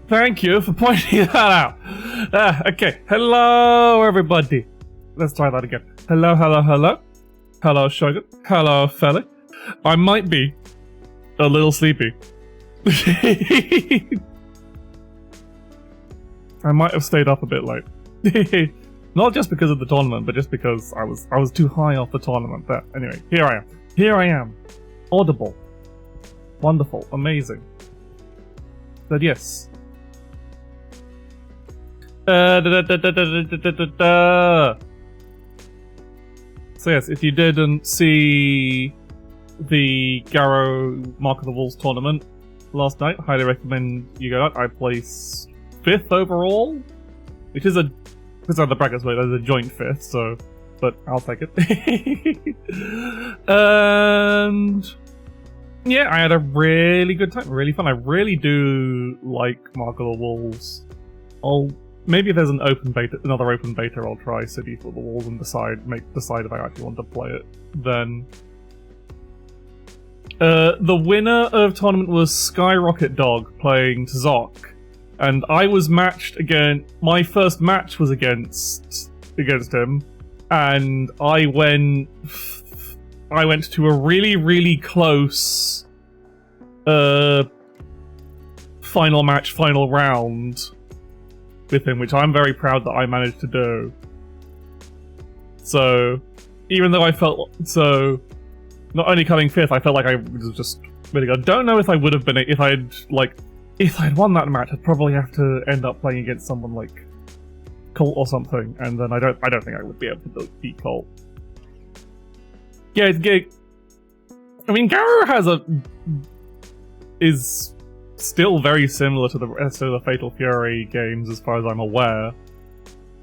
Thank you for pointing that out. Okay, hello everybody. Let's try that again. Hello, hello, hello. Hello, Shogun. Hello, fella. I might be a little sleepy. I might have stayed up a bit late. Not just because of the tournament, but just because I was too high off the tournament. But anyway, here I am. Here I am. Audible. Wonderful. Amazing. But yes. So yes, if you didn't see the Garrow Mark of the Wolves tournament last night, highly recommend you go out. I placed 5th overall, which is because of the brackets, but there's a joint 5th, so, but I'll take it. And yeah, I had a really good time, really fun. I really do like Mark of the Wolves. Maybe if there's another open beta, I'll try City for the Wolves and decide if I actually want to play it. Then the winner of tournament was Skyrocket Dog playing Tzok, and I was matched again. My first match was against him, and I went to a really close final round with him, which I'm very proud that I managed to do. So, even though I felt so, not only coming 5th, I felt like I was just really good. I don't know if I would have been if I'd won that match. I'd probably have to end up playing against someone like Colt or something, and then I don't think I would be able to beat Colt. Yeah, I mean, Garrow is still very similar to the rest of the Fatal Fury games as far as I'm aware,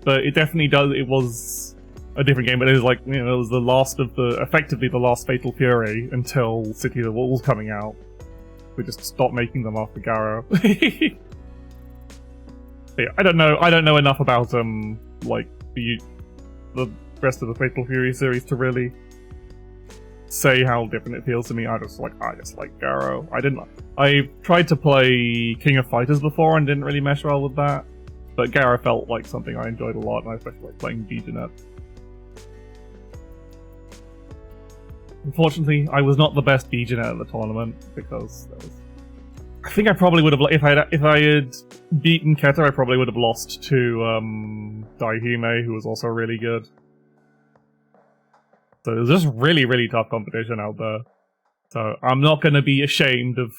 but it definitely does. It was a different game, but it was like, it was effectively the last Fatal Fury until City of the Wolves coming out. We just stopped making them after Garrow. Yeah, I don't know enough about the rest of the Fatal Fury series to really say how different it feels to me. I just like Garrow. I tried to play King of Fighters before and didn't really mesh well with that, but Garrow felt like something I enjoyed a lot, and I especially like playing Degenet. Unfortunately, I was not the best Degenet at the tournament because I think I probably would have, if I had beaten Keter, I probably would have lost to Daihime, who was also really good. So it was just really tough competition out there. So I'm not going to be ashamed of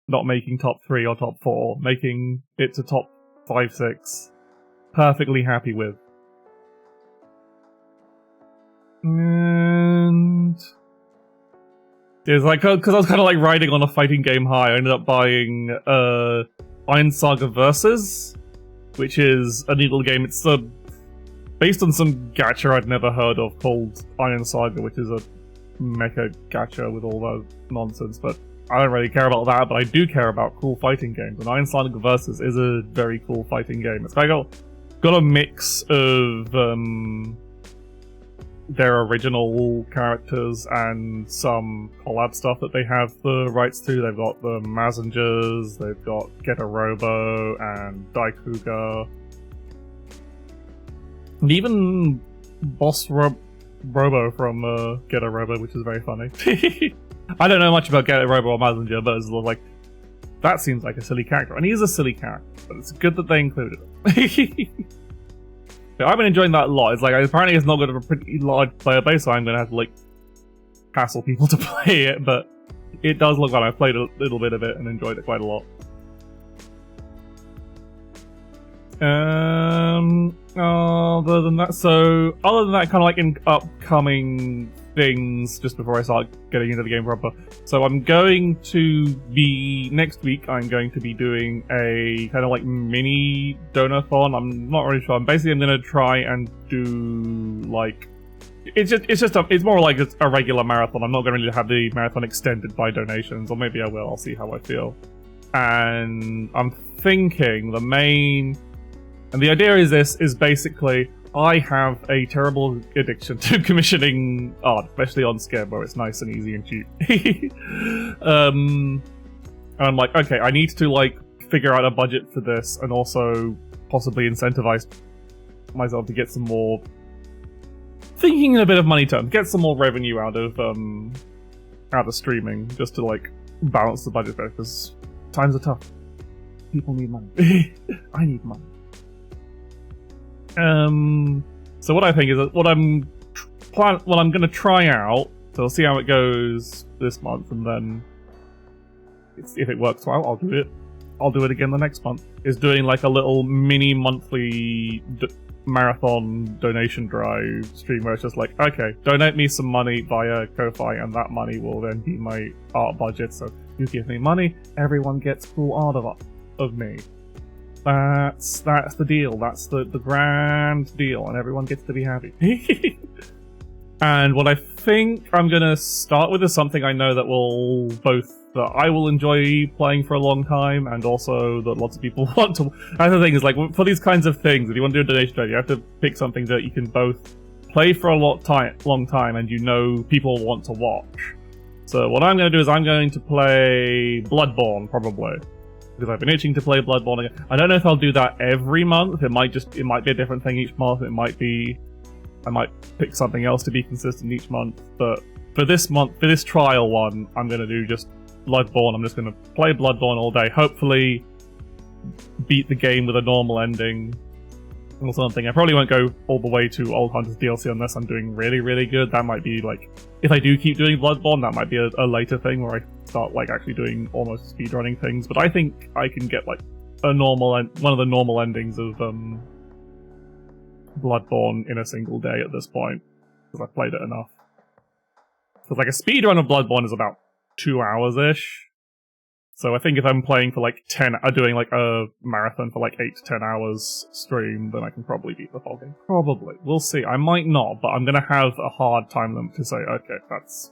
not making top 3 or top 4, making it to top 5, 6. Perfectly happy with. And it's like, because I was kind of like riding on a fighting game high, I ended up buying Iron Saga Versus, which is a neat little game. It's based on some gacha I'd never heard of called Iron Saga, which is a mecha gacha with all that nonsense, but I don't really care about that, but I do care about cool fighting games, and Iron Saga Versus is a very cool fighting game. It's got a mix of their original characters and some collab stuff that they have the rights to. They've got the Massengers, they've got Getter Robo and Daikuga, and even Boss Robo from Getter Robo, which is very funny. I don't know much about Getter Robo or Massenger, but it's like, that seems like a silly character, and he is a silly character, but it's good that they included him. I've been enjoying that a lot. It's like, apparently it's not going to have a pretty large player base, so I'm going to have to hassle people to play it, but it does look like I've played a little bit of it and enjoyed it quite a lot. Other than that, kind of like in upcoming things, just before I start getting into the game proper. So I'm going to be, next week, I'm going to be doing a kind of like mini donathon. I'm not really sure. I'm going to try and do it's more like a regular marathon. I'm not going to really have the marathon extended by donations, or maybe I will. I'll see how I feel. And I'm thinking the idea is basically, I have a terrible addiction to commissioning art, especially on Scab, where it's nice and easy and cheap. And I'm like, okay, I need to figure out a budget for this and also possibly incentivize myself to get some more, thinking in a bit of money terms, get some more revenue out of streaming, just to like balance the budget there, because times are tough. People need money. I need money. So what I think is that what I'm going to try out, so I'll see how it goes this month, and then if it works well, I'll do it. I'll do it again the next month. Is doing like a little mini monthly marathon donation drive stream where it's just like, okay, donate me some money via Ko-Fi, and that money will then be my art budget. So you give me money, everyone gets cool art of me. That's the deal. That's the grand deal, and everyone gets to be happy. And what I think I'm gonna start with is something I know that I will enjoy playing for a long time, and also that lots of people want to. That's the thing, is like, for these kinds of things, if you want to do a donation trade, you have to pick something that you can both play for a long time, and you know people want to watch. So what I'm going to do is I'm going to play Bloodborne, probably, because I've been itching to play Bloodborne again. I don't know if I'll do that every month. It might be a different thing each month. I might pick something else to be consistent each month. But for this trial one, I'm going to do just Bloodborne. I'm just going to play Bloodborne all day. Hopefully beat the game with a normal ending or something. I probably won't go all the way to Old Hunters DLC unless I'm doing really, really good. That might be like, if I do keep doing Bloodborne, that might be a later thing where I start like actually doing almost speedrunning things. But I think I can get like one of the normal endings of Bloodborne in a single day at this point, because I've played it enough. Because like a speedrun of Bloodborne is about 2 hours-ish. So I think if I'm playing for like doing like a marathon for like 8 to 10 hours stream, then I can probably beat the whole game. Probably. We'll see. I might not, but I'm gonna have a hard time limit to say, okay, that's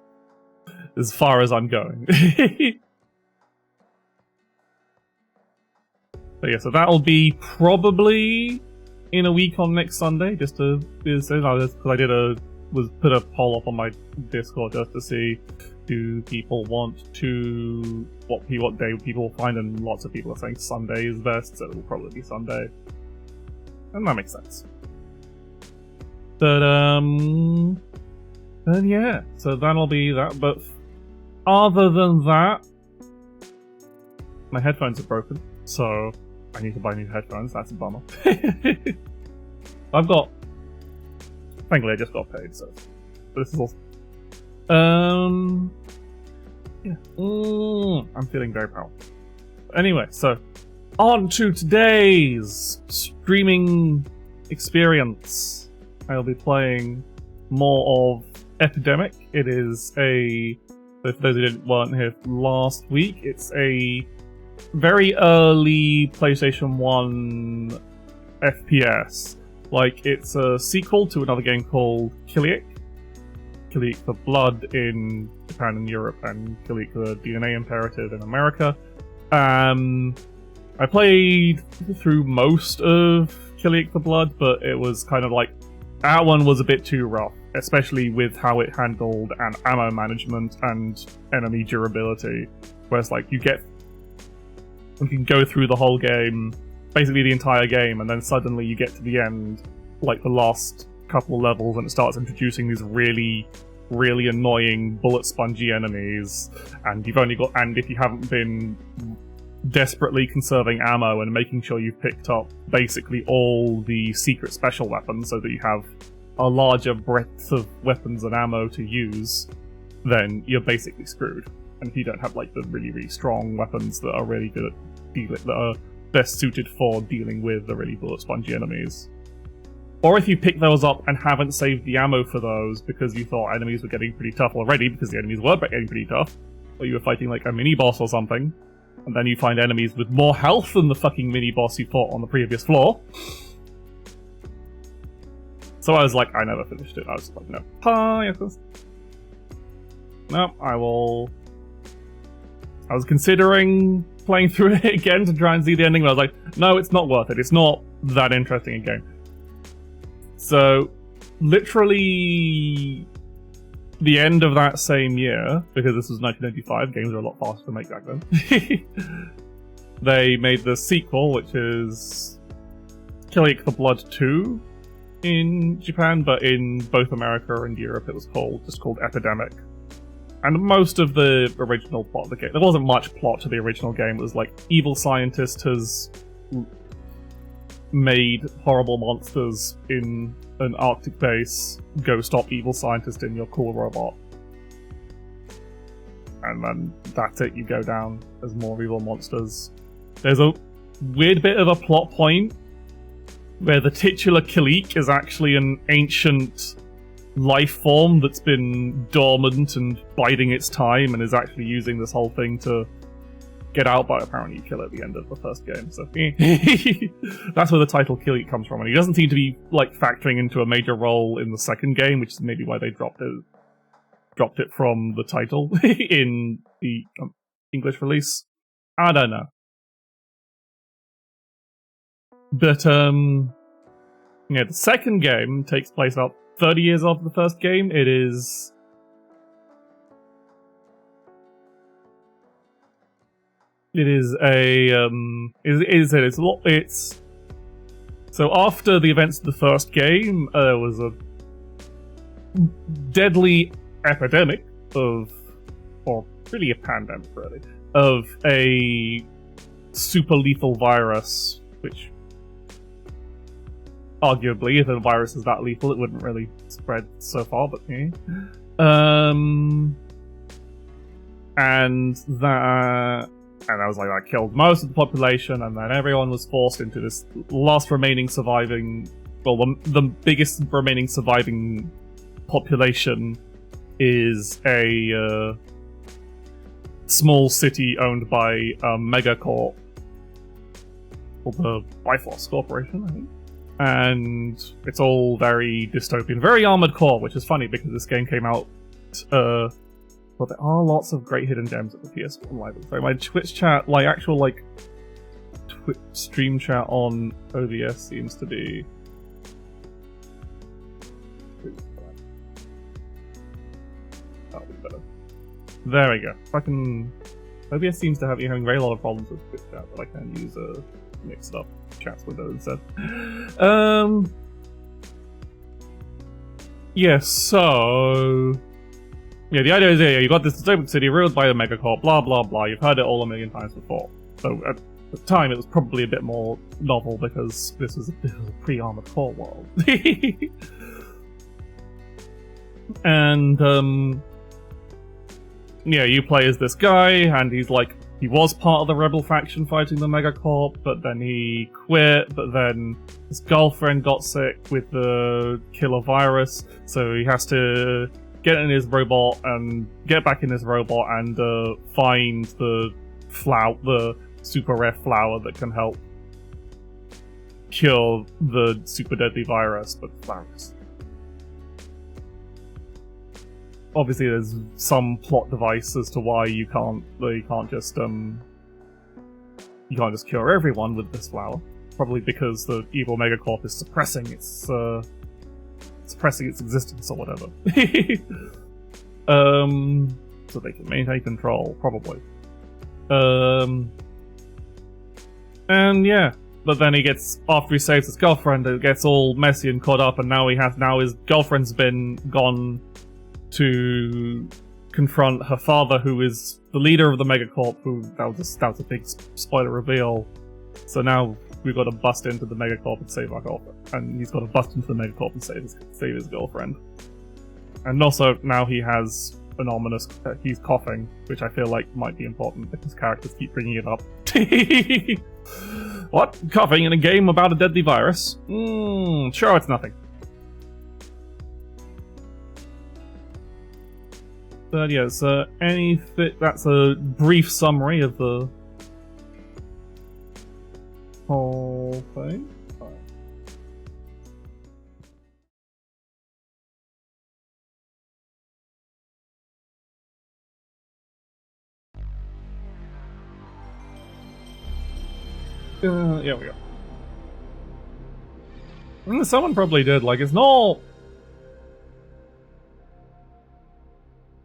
as far as I'm going. So yeah, so that'll be probably in a week on next Sunday, just to, because I put a poll up on my Discord just to see, do people want to, what day people find, and lots of people are saying Sunday is best, so it will probably be Sunday. And that makes sense. But, and yeah, so that'll be that, but other than that, my headphones are broken, so I need to buy new headphones. That's a bummer. Thankfully I just got paid, so this is awesome. Yeah. I'm feeling very proud. Anyway, so on to today's streaming experience. I'll be playing more of Epidemic. It is for those who weren't here last week, it's a very early PlayStation 1 FPS. Like, it's a sequel to another game called Kiliak the Blood in Japan and Europe, and Kiliak the DNA Imperative in America. I played through most of Kiliak the Blood, but it was kind of like, that one was a bit too rough, especially with how it handled ammo management and enemy durability. Whereas like you can go through the whole game, basically the entire game, and then suddenly you get to the end, like the last couple levels, and it starts introducing these really, really annoying bullet spongy enemies, and if you haven't been desperately conserving ammo and making sure you've picked up basically all the secret special weapons so that you have a larger breadth of weapons and ammo to use, then you're basically screwed. And if you don't have like the really, really strong weapons that are really good at that are best suited for dealing with the really bullet spongy enemies. Or if you pick those up and haven't saved the ammo for those because you thought enemies were getting pretty tough already, because the enemies were getting pretty tough, or you were fighting like a mini-boss or something, and then you find enemies with more health than the fucking mini-boss you fought on the previous floor. So I was like, I never finished it. I was like, no. No, I was considering playing through it again to try and see the ending, but I was like, no, it's not worth it. It's not that interesting a game. So, literally, the end of that same year, because this was 1995, games were a lot faster to make back then. they made the sequel, which is Kill the Blood 2 in Japan, but in both America and Europe it was just called Epidemic. And most of the original plot of the game, there wasn't much plot to the original game. It was like, evil scientist has made horrible monsters in an Arctic base. Go stop evil scientist in your cool robot. And then that's it, you go down as more evil monsters. There's a weird bit of a plot point where the titular Kilik is actually an ancient life form that's been dormant and biding its time and is actually using this whole thing to get out, but apparently you kill it at the end of the first game, so that's where the title Kilik comes from, and he doesn't seem to be like factoring into a major role in the second game, which is maybe why they dropped it from the title in the English release. I don't know. But, yeah, the second game takes place about 30 years after the first game. It is... It's so after the events of the first game, there was a deadly epidemic or really a pandemic, really, of a super lethal virus, which arguably, if a virus is that lethal, it wouldn't really spread so far, but yeah. And that was like, that killed most of the population, and then everyone was forced into this last remaining surviving, well, the biggest remaining surviving population is a small city owned by a megacorp called the Bifrost Corporation, I think. And it's all very dystopian, very Armored Core, which is funny because this game came out, but there are lots of great hidden gems at the PS1 library. So my Twitch chat, like actual like Twitch stream chat on OBS seems to be... That'll be better. There we go. Fucking OBS seems to be having very lot of problems with Twitch chat, but I can use a mixed up chats window instead. Yeah, so... Yeah, the idea is, yeah, you got this dystopic city ruled by a megacorp, blah blah blah, you've heard it all a million times before. So at the time it was probably a bit more novel because this was a pre-Armored Core world. And, yeah, you play as this guy, and he's like, he was part of the rebel faction fighting the megacorp, but then he quit, but then his girlfriend got sick with the killer virus, so he has to get in his robot and get back in his robot and find the super rare flower that can help cure the super deadly virus, but flowers. Obviously, there's some plot device as to why you can't just cure everyone with this flower. Probably because the evil megacorp is suppressing its existence or whatever. So they can maintain control, probably. And yeah, but then after he saves his girlfriend, it gets all messy and caught up, and now his girlfriend's been gone to confront her father, who is the leader of the megacorp. That was a big spoiler reveal. So now we've got to bust into the megacorp and save our girlfriend, and he's got to bust into the megacorp and save his girlfriend. And also now he has an ominous. He's coughing, which I feel like might be important because characters keep bringing it up. What? Coughing in a game about a deadly virus? Sure, it's nothing. But yeah, so that's a brief summary of the whole thing. Yeah, we go. Someone probably did, like, it's not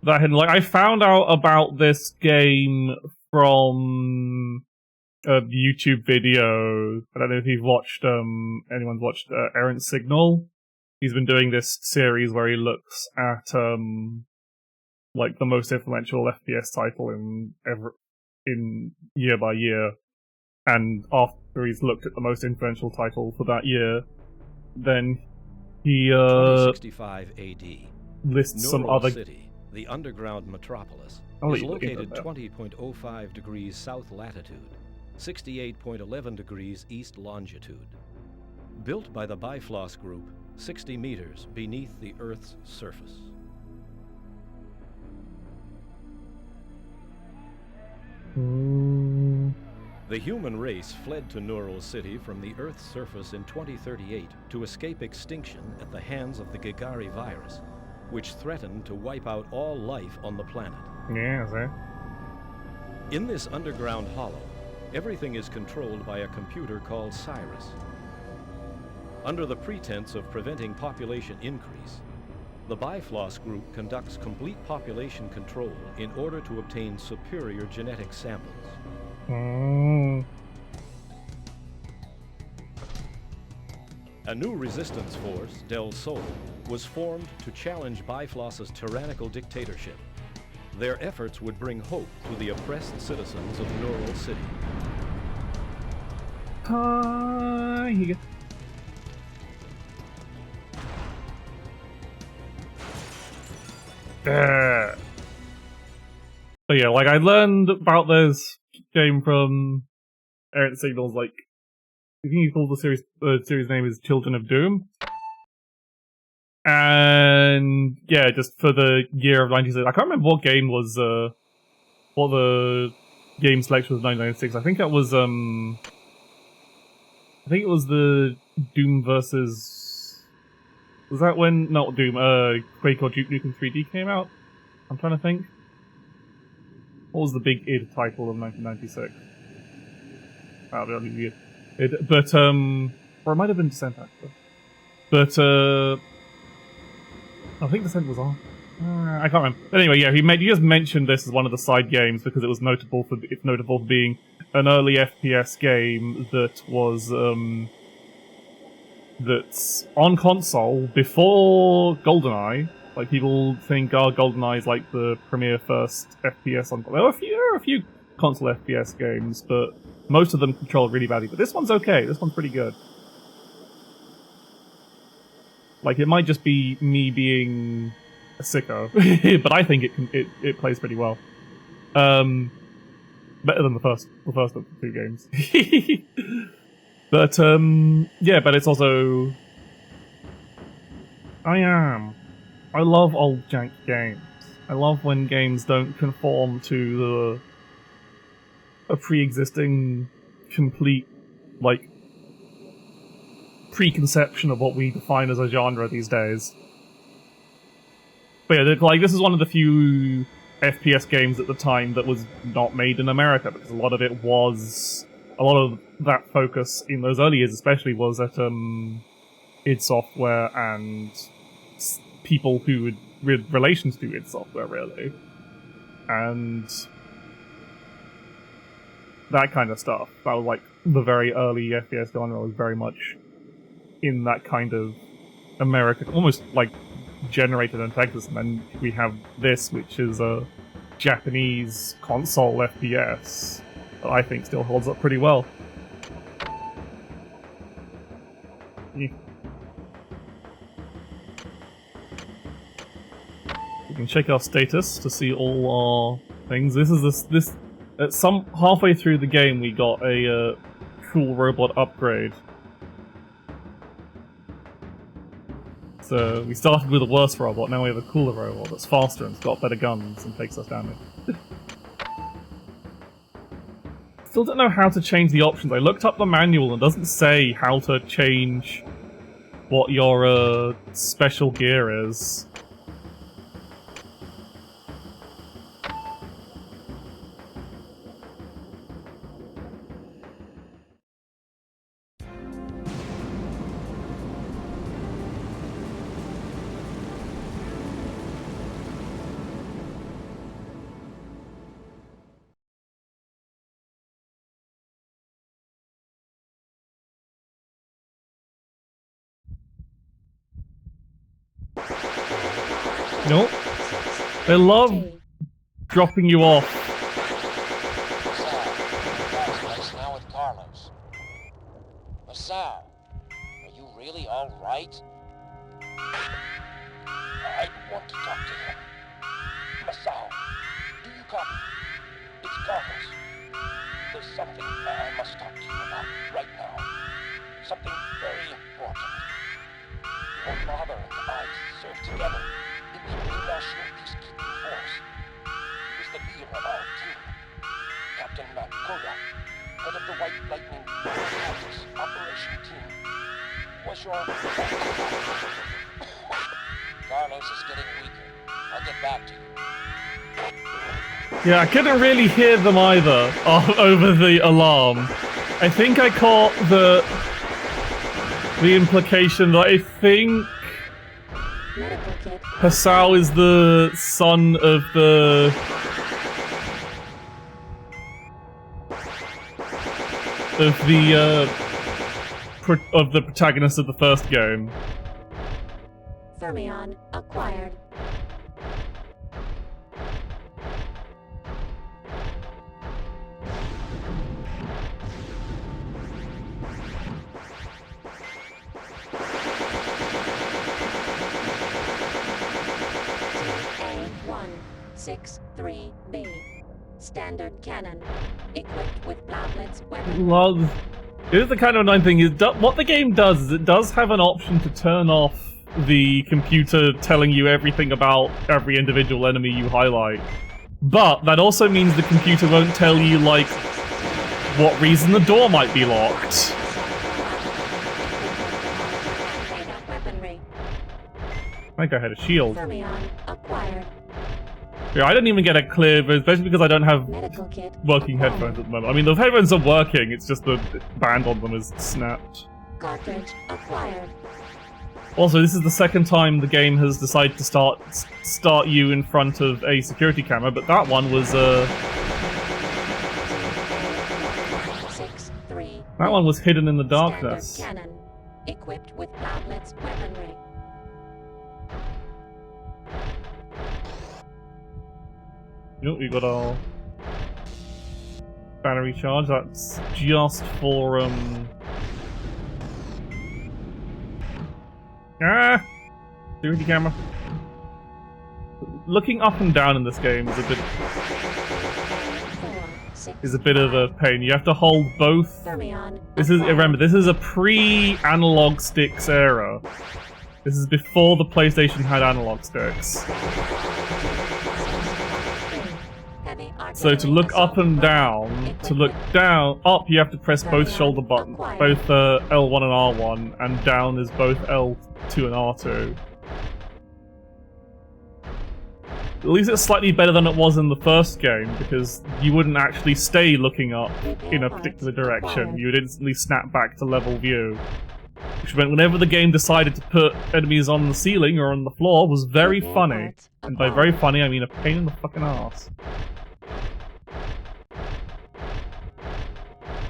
that hidden. Like, I found out about this game from a YouTube video. I don't know if you've watched, anyone's watched Errant Signal. He's been doing this series where he looks at, like, the most influential FPS title in year by year. And after he's looked at the most influential title for that year, then he, 2065 AD. lists some Neural other... City, the underground metropolis, I'll is let you look located at that. 20.05 degrees south latitude, 68.11 degrees east longitude. Built by the Bifrost Group, 60 meters beneath the Earth's surface. The human race fled to Neural City from the Earth's surface in 2038 to escape extinction at the hands of the Gigari virus, which threatened to wipe out all life on the planet. Yeah, sir. In this underground hollow, everything is controlled by a computer called Cyrus. Under the pretense of preventing population increase, the Bifrost Group conducts complete population control in order to obtain superior genetic samples. A new resistance force, Del Sol, was formed to challenge Bifrost's tyrannical dictatorship. Their efforts would bring hope to the oppressed citizens of Neural City. But yeah, like, I learned about this game from Errant Signal's, like, I think he called the series name is Children of Doom. And yeah, just for the year of 1996, I can't remember what game was, what the game selection was 1996. I think it was the Doom versus... Was that when... Not Doom, Quake or Duke Nukem 3D came out? I'm trying to think. What was the big id title of 1996? Oh, really weird. But, or it might have been Descent, actually. But, I think Descent was on. I can't remember. Anyway, yeah, he just mentioned this as one of the side games because it was notable for being an early FPS game that was, that's on console before GoldenEye. Like, people think, oh, GoldenEye is like the premier first FPS on... There are a few console FPS games, but most of them controlled really badly. But this one's okay. This one's pretty good. Like, it might just be me being a sicko, but I think it plays pretty well. Better than the first of the two games. But, yeah, but it's also... I love old jank games. I love when games don't conform to a pre-existing, complete, like, preconception of what we define as a genre these days. But yeah, like, this is one of the few FPS games at the time that was not made in America, because a lot of that focus in those early years especially was at, id Software and people who would, with relations to id Software, really. And that kind of stuff. That was like the very early FPS genre was very much in that kind of American, almost like generated in Texas, and then we have this, which is a Japanese console FPS that I think still holds up pretty well. Yeah. We can check our status to see all our things. This is this at some halfway through the game we got a cool robot upgrade. So we started with a worse robot, now we have a cooler robot that's faster and's got better guns and takes less damage. Still don't know how to change the options. I looked up the manual and it doesn't say how to change what your special gear is. Nope. They love dropping you off. Now with Carlos. Masao, are you really all right? I want to talk to him. Masao, do you copy? It's Carlos. There's something I must talk to you about right now. Something very important. Your father and I served together in the International Peacekeeping Force. He was the leader of our team. Captain Matt Kodak, head of the White Lightning Kansas Operation Team, was your... Carlos is getting weaker. I'll get back to you. Yeah, I couldn't really hear them either over the alarm. I think I caught the implication that I think Hasao is the son of the protagonist of the first game. Fermion acquired. A163B. Standard cannon. Equipped with Blablet's weapon. Well, here's the kind of annoying thing, is what the game does is it does have an option to turn off the computer telling you everything about every individual enemy you highlight. But that also means the computer won't tell you, like, what reason the door might be locked. I think I had a shield. Yeah, I didn't even get a clear, especially because I don't have working headphones at the moment. I mean, the headphones are working, it's just the band on them is snapped. Cartridge acquired. Also, this is the second time the game has decided to start you in front of a security camera, but that one was that one was hidden in the darkness. Standard cannon. Equipped with Blablet's weaponry. Nope, we got our battery charge. That's just for security camera. Looking up and down in this game is a bit of a pain. You have to hold both. Remember, this is a pre-analog sticks era. This is before the PlayStation had analog sticks. So to look up and down, to look up you have to press both shoulder buttons, both L1 and R1, and down is both L2 and R2. At least it's slightly better than it was in the first game, because you wouldn't actually stay looking up in a particular direction, you would instantly snap back to level view. Which meant whenever the game decided to put enemies on the ceiling or on the floor was very funny. And by very funny I mean a pain in the fucking ass.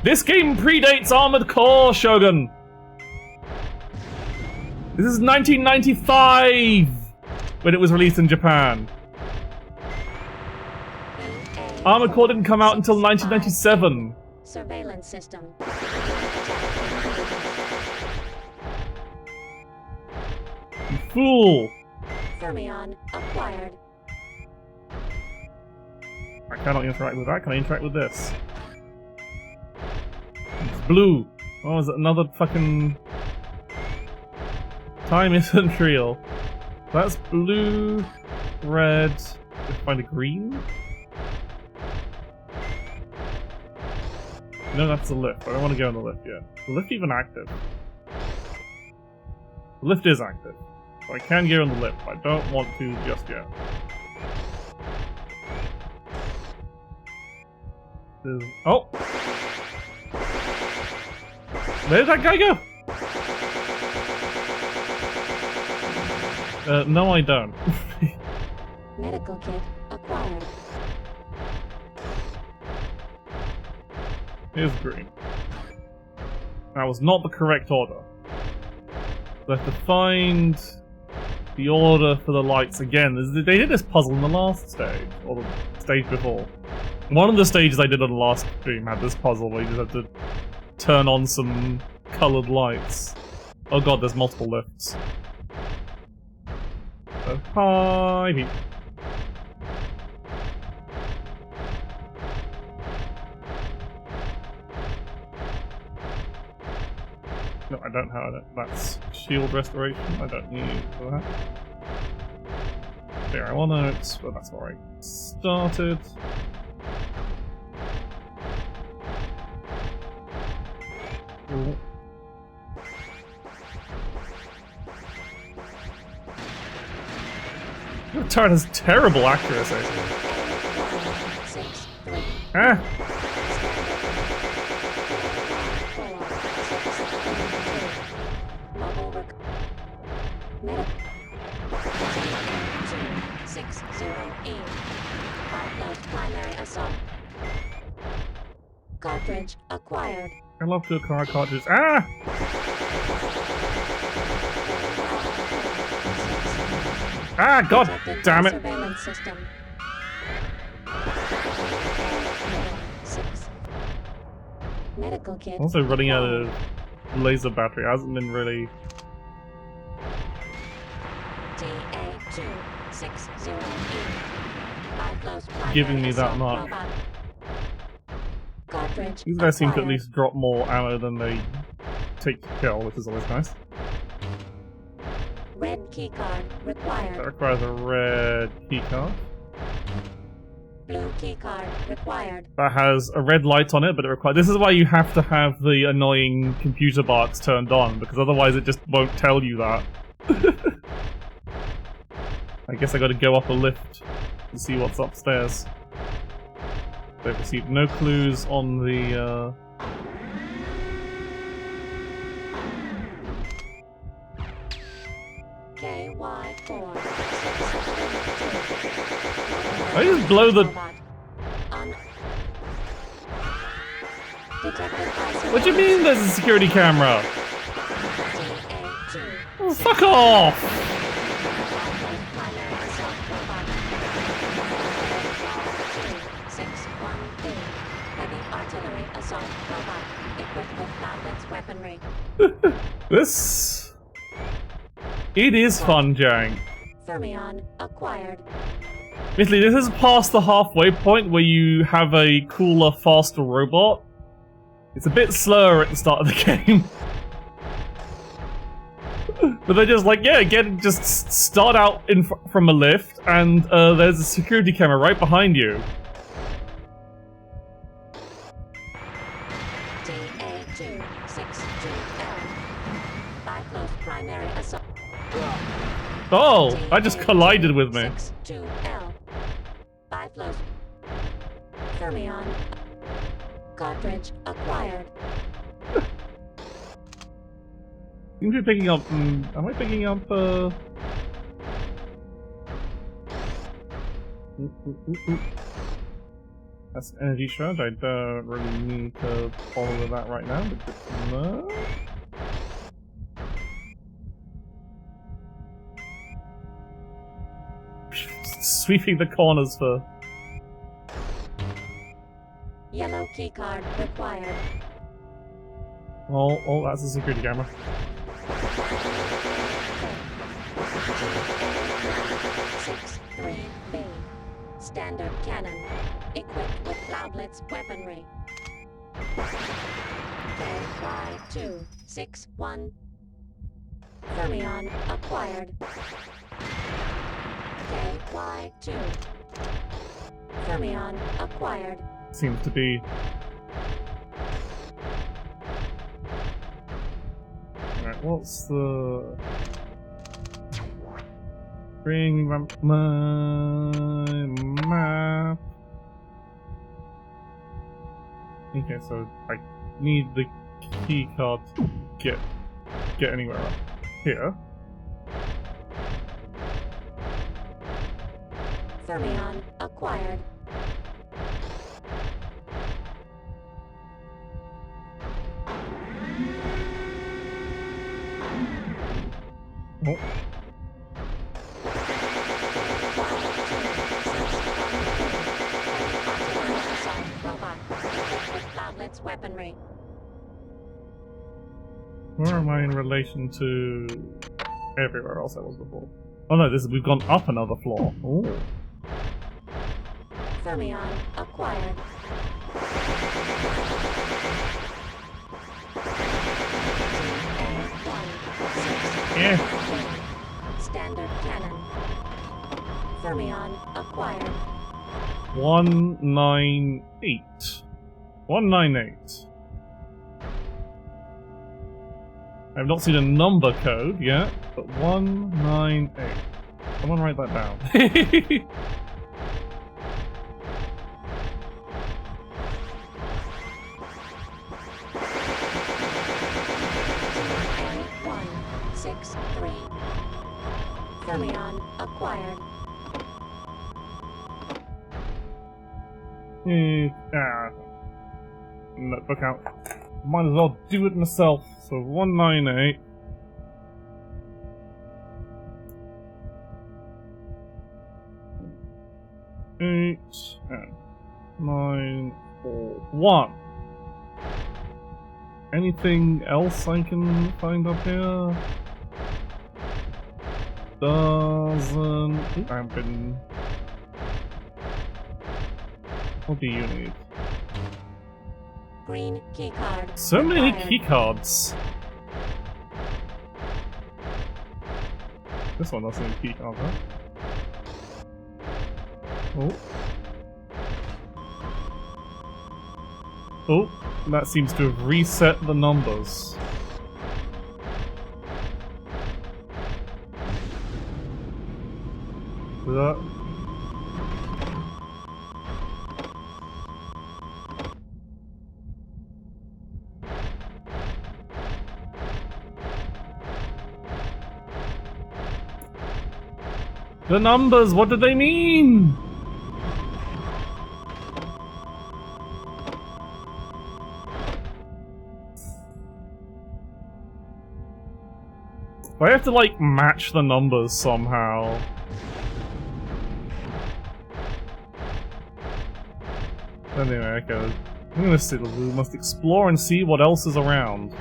This game predates Armored Core, Shogun! This is 1995! When it was released in Japan. Armored Core didn't come out until 1997. Surveillance system. You fool! Fermion acquired. I cannot interact with that. Can I interact with this? It's blue. Oh, is it another fucking... Time isn't real. That's blue, red... Did I find a green? No, that's the lift. I don't want to go on the lift yet. Is the lift even active? The lift is active. So I can go on the lift, but I don't want to just yet. Oh! Where did that guy go? No I don't. Medical kit acquired. Here's green. That was not the correct order. So I have to find The order for the lights again. They did this puzzle in the last stage, or the stage before. One of the stages I did on the last stream had this puzzle where you just had to turn on some coloured lights. Oh god, there's multiple lifts. So, hi, Pete. No, I don't have it. That's shield restoration. I don't need for that. There, I want notes, but that's where I started. Ooh. Your turret has terrible accuracy. Ah! Cartridge acquired. I love the car cartridges. Ah! Ah, god damn it! Surveillance system. 6. Medical kit. Also running out of laser battery. Hasn't been really giving me that much. Cartridge These guys seem to at acquired. least drop more ammo than they take to kill, which is always nice. Red keycard That required. requires a red keycard. Blue keycard required. That has a red light on it, but it requires. This is why you have to have the annoying computer box turned on, because otherwise it just won't tell you that. I guess I gotta go up a lift to see what's upstairs. They've received no clues on the, KY4. I just blow the... What do you mean there's a security camera? Oh, fuck off! This... It is fun, Jang. Fermion acquired. Basically, this is past the halfway point where you have a cooler, faster robot. It's a bit slower at the start of the game. But they're just like, yeah, just start out from a lift, and there's a security camera right behind you. Oh, that just collided with me. 62L. 5 flows. Fermion. Cartridge acquired. Seems to be picking up. Am I picking up? That's energy charge. I don't really need to follow that right now, but good to know. Sweeping the corners for. Yellow keycard required. Oh, that's a security camera. 63B. Standard cannon. Equipped with Cloudlet's weaponry. KY261. Fermion acquired. KY2. Fermion acquired. Seems to be. Alright, what's the. Bring my map. Okay, so I need the key card to get anywhere up here. Fermion acquired. Oh. weaponry. Where am I in relation to everywhere else I was before? Oh no, we've gone up another floor. Ooh. Fermion acquired. Yeah. Standard cannon. Fermion acquired. 198. 198. I've not seen a number code yet, but 198. Someone write that down. Fermion acquired. Notebook out. Might as well do it myself. So 198. Eight and 941. Anything else I can find up here? Doesn't happen. What do you need? Green keycard. So many acquired. keycards. This one doesn't need a keycard, huh? Oh. Oh, that seems to have reset the numbers. That. The numbers, what do they mean? I have to, like, match the numbers somehow. Anyway, okay. I'm gonna see. We must explore and see what else is around.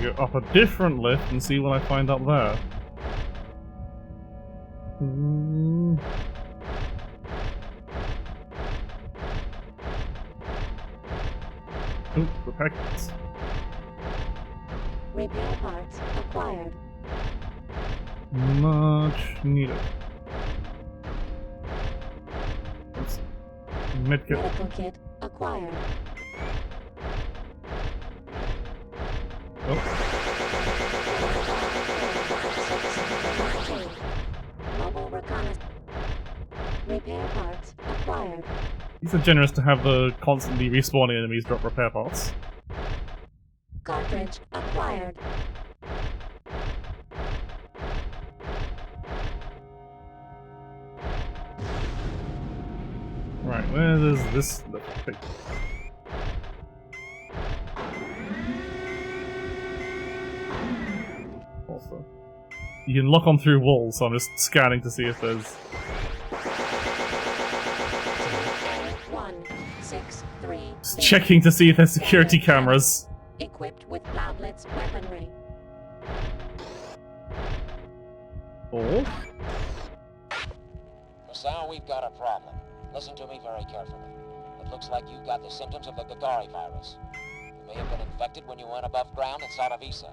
Go up a different lift and see what I find up there. Oop, the packets. Repair parts acquired. Much needed. Medkit. Medical kit acquired. Oh. Mobile reconnaissance. Repair parts acquired. These are generous to have the constantly respawning enemies drop repair parts. Cartridge acquired. Right, where is this? Also, you can lock on through walls, so I'm just scanning to see if there's. 163. Just checking to see if there's security cameras. Equipped with cloudlets weaponry. Oh. Masao, we've got a problem. Listen to me very carefully. It looks like you've got the symptoms of the Gagari virus. You may have been infected when you went above ground in Saravisa.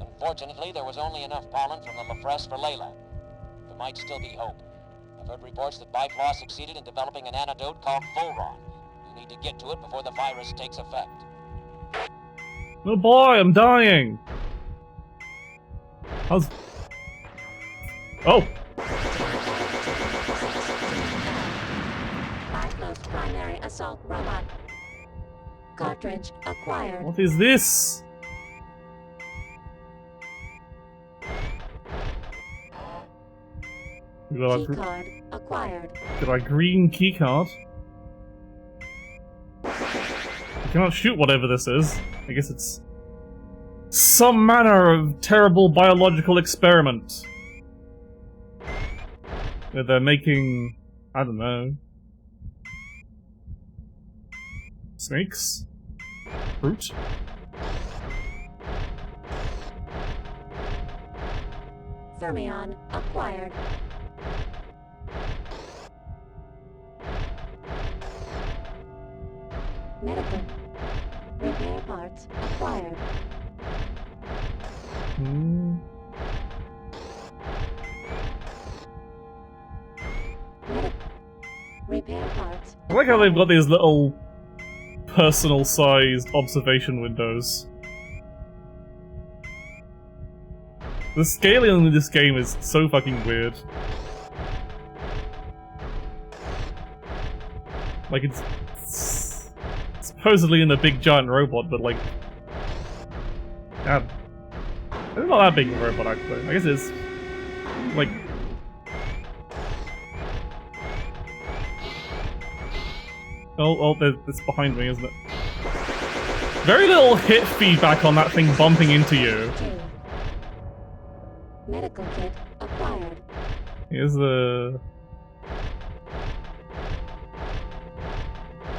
Unfortunately, there was only enough pollen from the Lafres for Layla. There might still be hope. I've heard reports that Biflaw succeeded in developing an antidote called Fulron. You need to get to it before the virus takes effect. Oh boy, I'm dying! How's... Oh! Biflow's primary assault robot. Cartridge acquired. What is this? We got our Keycard acquired. got our green keycard. We cannot shoot whatever this is. I guess it's some manner of terrible biological experiment. Where they're making, I don't know, snakes? Fruit? Fermion acquired. Medical. Repair parts acquired. Hmm. Medical. Repair parts. I like how they've got these little personal-sized observation windows. The scaling in this game is so fucking weird. Like, it's supposedly in a big giant robot, but like... Yeah, it's not that big of a robot, actually. I guess it's... like... Oh, it's behind me, isn't it? Very little hit feedback on that thing bumping into you. Medical kit acquired. Here's the...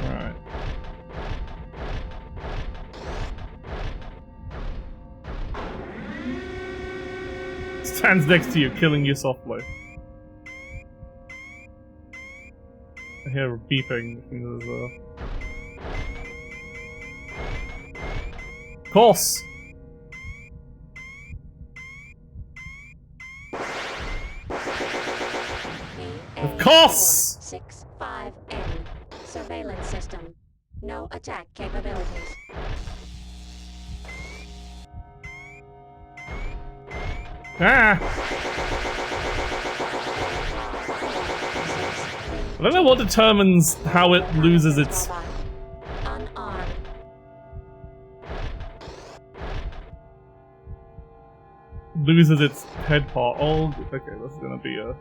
Alright. Stands next to you, killing you softly. I hear a beeping. I think there's a... Of course! Of course! 65N. Surveillance system. No attack capabilities. Ah! I don't know what determines how it loses its... Robot. Unarmed. loses its head part. Oh, okay, this is gonna be a...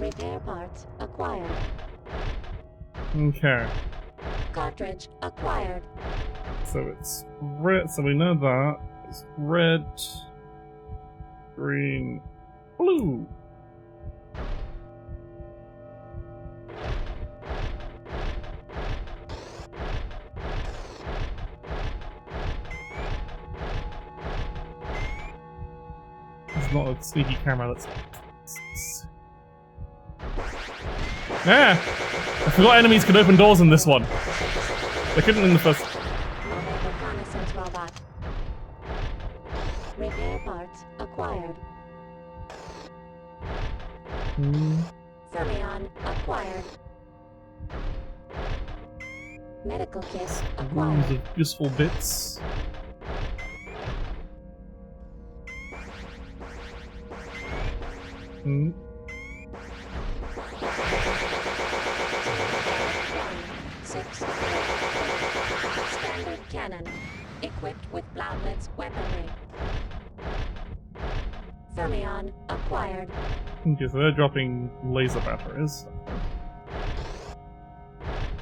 Repair parts acquired. Okay. Cartridge acquired. So it's red, so we know that. It's red, green, blue. It's not a sneaky camera, let's... Ah! I forgot enemies could open doors in this one. They couldn't in the first... Mobile reconnaissance robot. Repair parts acquired. Fermion acquired. Medical kit Rooms acquired. of useful bits. Hmm. Standard cannon, equipped with Blountlet's weaponry. Fermion acquired. Okay, so they're dropping laser batteries.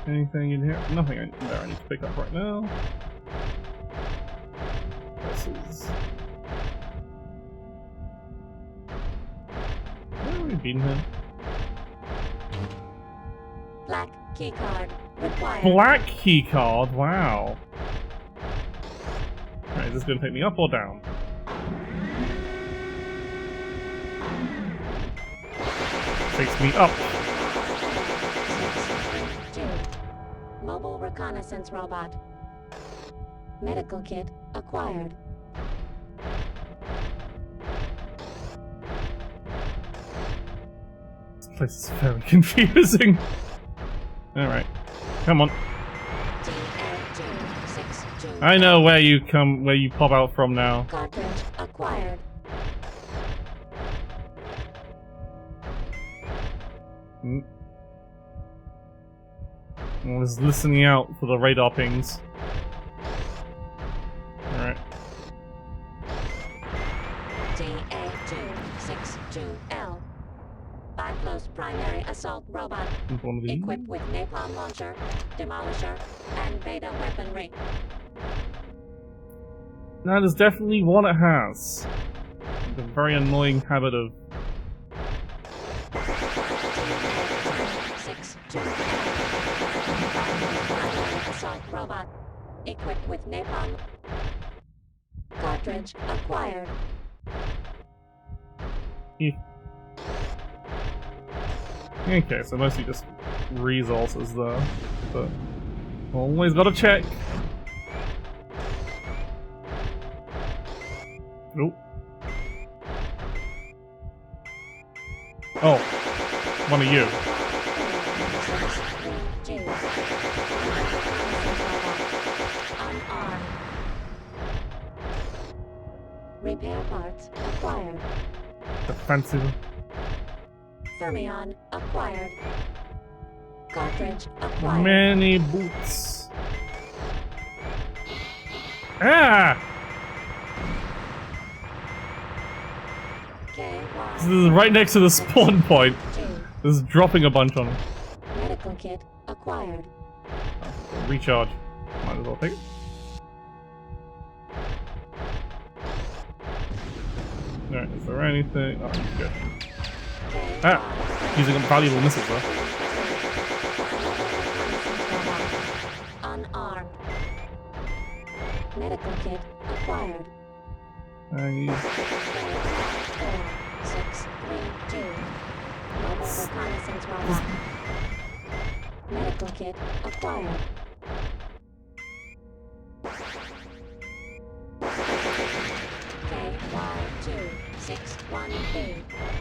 Anything in here? Nothing in there I need to pick up right now. This is... Where have we been here? Black keycard required. Black keycard, wow. Alright, is this gonna take me up or down? Takes me up. 2. Mobile reconnaissance robot. Medical kit acquired. This place is very confusing. Alright. Come on. TL262. I know where you pop out from now. Cartridge acquired. I was listening out for the radar pings. PA-262L. Biflos primary assault robot. One of these. Equipped with napalm launcher, demolisher, and beta weaponry. That is definitely one it has. The very annoying habit of 62. Assault robot. Equipped with napalm. Cartridge acquired. eh. Okay, so mostly just resources there, but always gotta check. Oh. Oh, one of you. Unarmed. Repair parts acquired. Defensive. Fermion acquired. Cartridge acquired. Many boots. Ah! This is right next to the spawn point. This is dropping a bunch on it. Medical kit acquired. Recharge. Might as well take it. Alright, is there anything? Oh, good. Ah! Using valuable missiles though. Unarmed. Medical kit acquired. 4632. Mobile reconnaissance robot. Medical kit acquired. KY261B.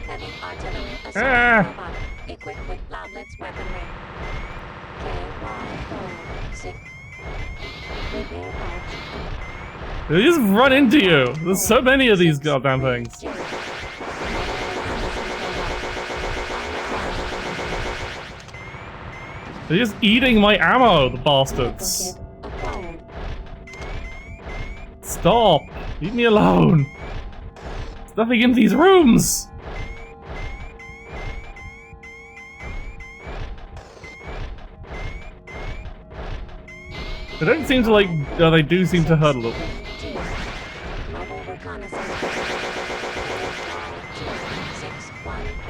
Heavy artillery assault robot. Equipped with Loudlet's weaponry. KY46. Repair parts. They just run into you! There's so many of these goddamn things. They're just eating my ammo, the bastards. Stop! Leave me alone! There's nothing in these rooms! They don't seem to like... Oh, they do seem to hurt a little. Mobile reconnaissance. KY261B.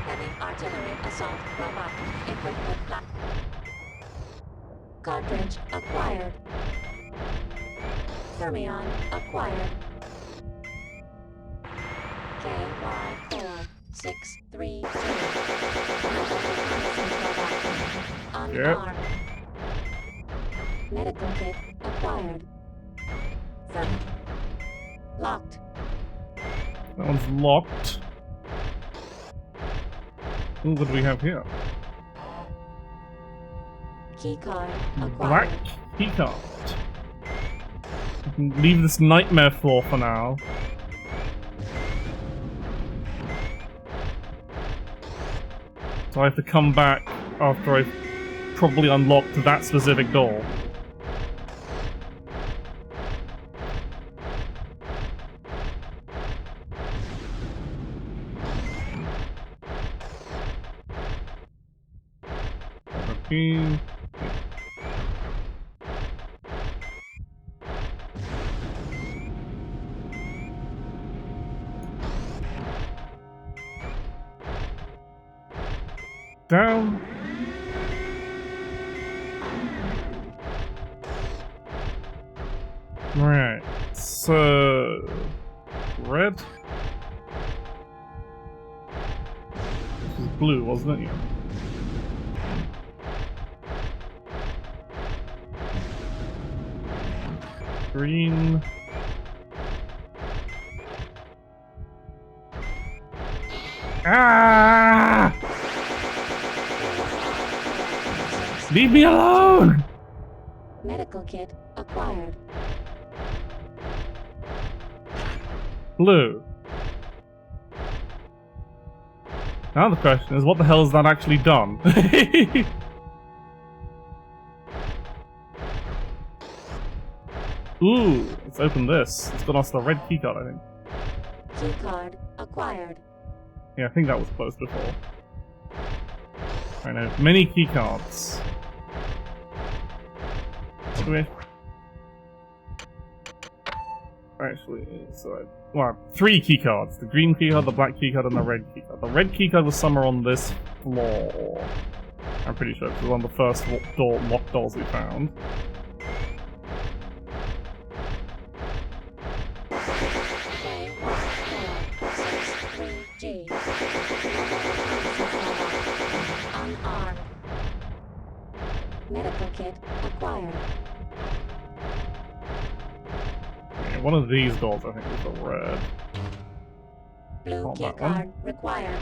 Heavy artillery assault robot. Equipped with black. Cartridge acquired. Fermion acquired. KY4632. Mobile reconnaissance robot. Unarmed. Medical kit acquired. Locked. That one's locked. Ooh, what do we have here? Keycard Black acquired. keycard. We can leave this nightmare floor for now. So I have to come back after I've probably unlocked that specific door. Okay. Down. Right. So red. This was blue, wasn't it? Yeah. Green. Ah! Leave me alone! Medical kit acquired. Blue. Now the question is, what the hell has that actually done? Ooh, let's open this. It's got us the red keycard, I think. Keycard acquired. Yeah, I think that was closed before. I know. Many key cards. What do we... Actually, so well, 3 key cards. The green key card, the black key card, and the red key card. The red key card was somewhere on this floor. I'm pretty sure it was one of the first locked doors we found. K1463G. Unarmed. Medical kit acquired. Yeah, one of these doors, I think, was the red. Blue Not key that one. card required.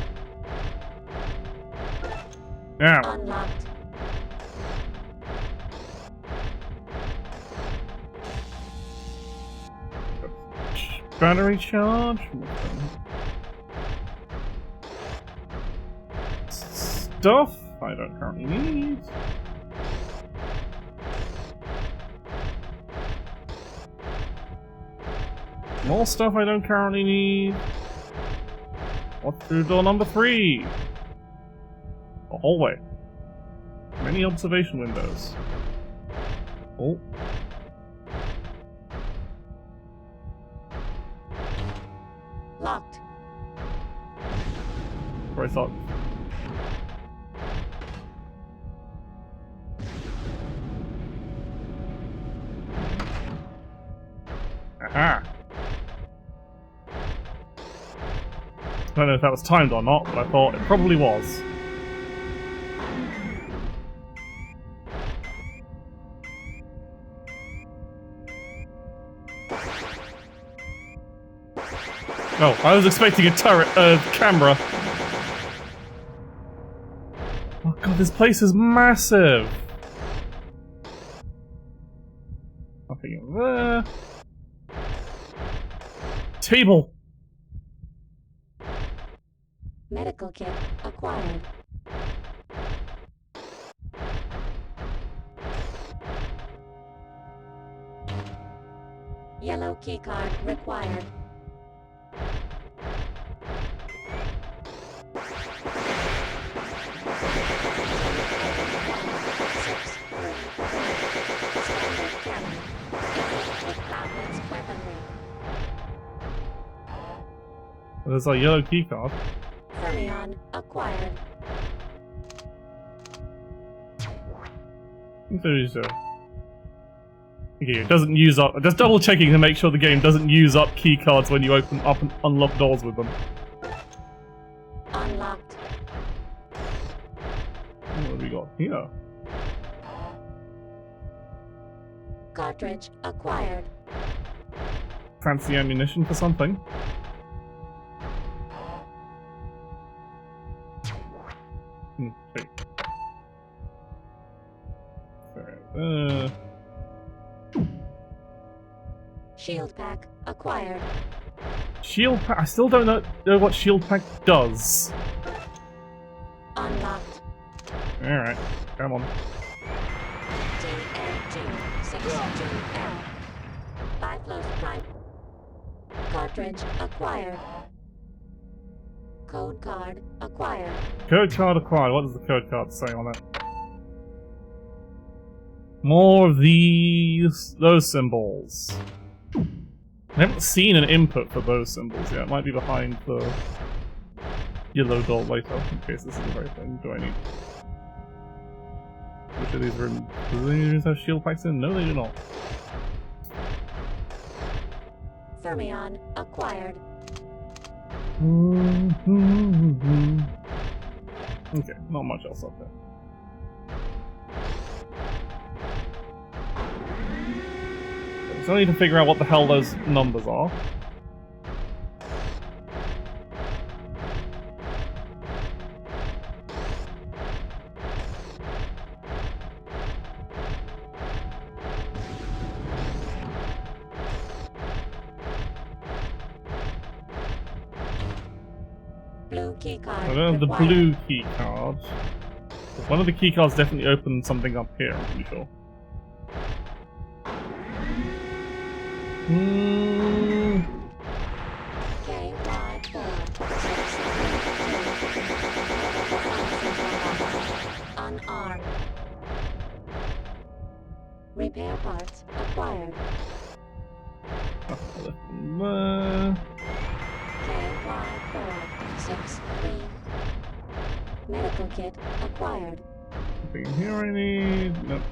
Yeah. Unlocked. Battery charge. Stuff I don't currently need. More stuff I don't currently need. What's through door number 3? A hallway. Many observation windows. Oh. Locked. Where I thought. Aha! I don't know if that was timed or not, but I thought it probably was. Oh, I was expecting a turret, camera. Oh god, this place is massive! Nothing in there. Table! Medical kit acquired. Yellow keycard required. Standard cannon. Equipped with cloudlets weaponry. There's a yellow keycard. Fermion acquired. Okay, it doesn't use up. Just double checking to make sure the game doesn't use up keycards when you open up and unlock doors with them. Unlocked. What have we got here? Cartridge acquired. Fancy ammunition for something. Wait. Sorry, Shield pack acquired. Shield pack. I still don't know what shield pack does. Unlocked. Alright, come on. TN262L. Biflows prime. Cartridge acquired. Code card acquired. Code card acquired. What does the code card say on it? More of those symbols. I haven't seen an input for those symbols yet. It might be behind the yellow door later, in case this is the right thing. Do I need... Which of these rooms? Do any of these have shield packs in? No, they do not. Fermion acquired. Okay, not much else up there. So I need to figure out what the hell those numbers are. Blue key card. I don't have the required. blue key card. One of the key cards definitely opened something up here, I'm pretty sure. K1 Repair parts acquired. KY463. Medical kit acquired. Nothing here I need. Nope.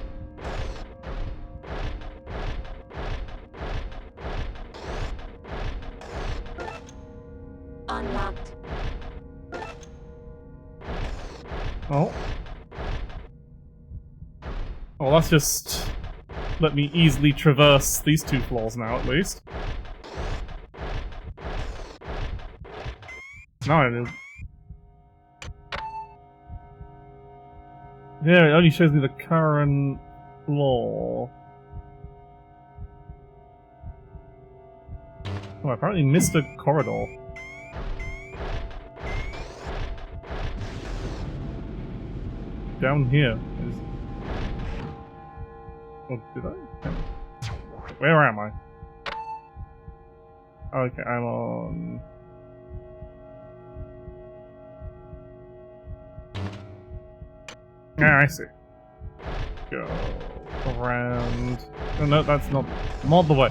Unlocked. Oh. Oh, that's just let me easily traverse these 2 floors now, at least. Now I do. Yeah, it only shows me the current floor. Oh, I apparently missed a corridor. Down here is... Oh, did I? Where am I? Okay, I'm on... Ah, I see. Go around... Oh, no, that's not the way.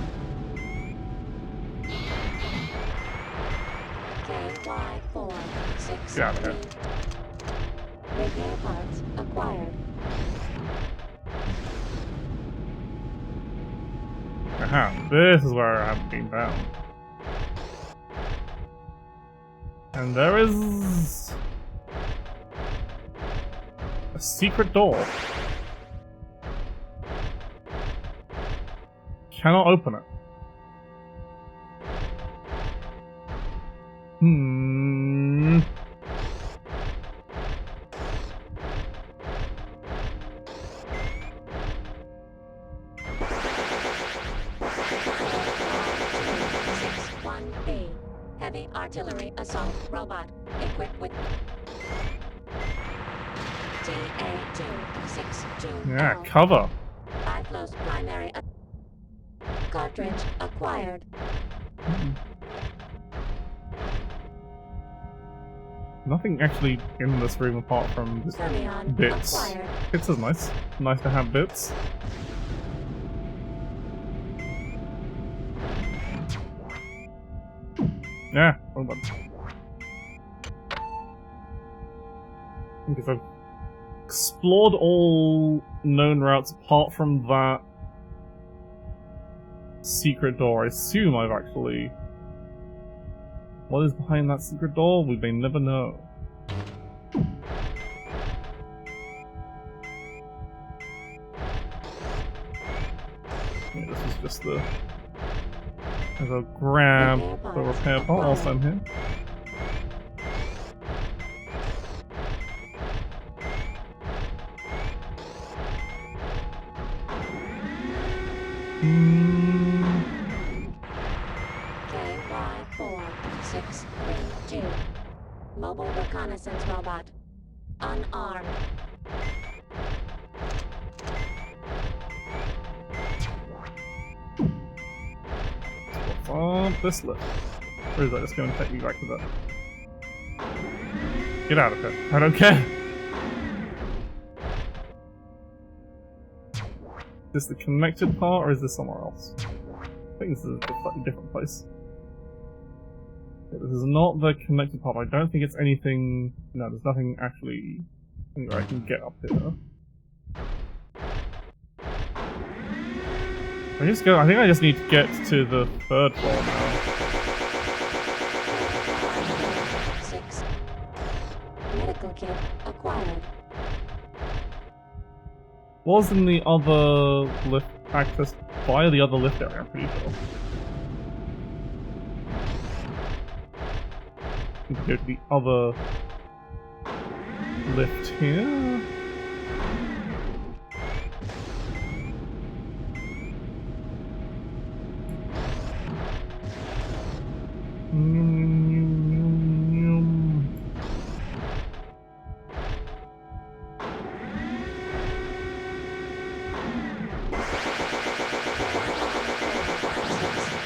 KY463. Get out of here. Repair parts acquired. Aha, this is where I haven't been down. And there is... a secret door. Cannot open it. Hmm... Heavy artillery assault robot equipped with TA-262. Yeah, cover. Biflos primary cartridge acquired. Nothing actually in this room apart from just Fermion bits. acquired. Bits is nice. Nice to have bits. Yeah, hold on. Because I've explored all known routes apart from that secret door. I assume I've actually... What is behind that secret door? We may never know. Yeah, this is just the... I'll grab the repair part whilst I'm here. KY4632. Mobile reconnaissance robot. Unarmed. This lift. Or is that just going to take me back to that? Get out of here. I don't care. Is this the connected part or is this somewhere else? I think this is a slightly different place. Okay, this is not the connected part. I don't think it's anything... No, there's nothing actually anywhere I can get up here. I think I just need to get to the 3rd floor now. 6. Medical kit acquired. Was in the other lift access via the other lift area, I'm pretty sure. Need to go to the other lift here.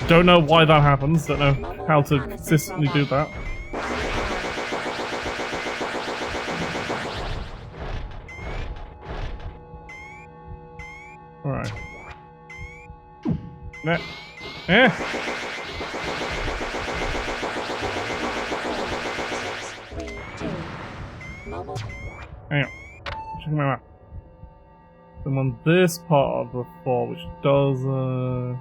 Don't know why that happens, don't know how to consistently do that. Alright. Nah. Eh. 632. Mobile. Hang on. Check my map. I'm on this part of the floor, which does, KY4632.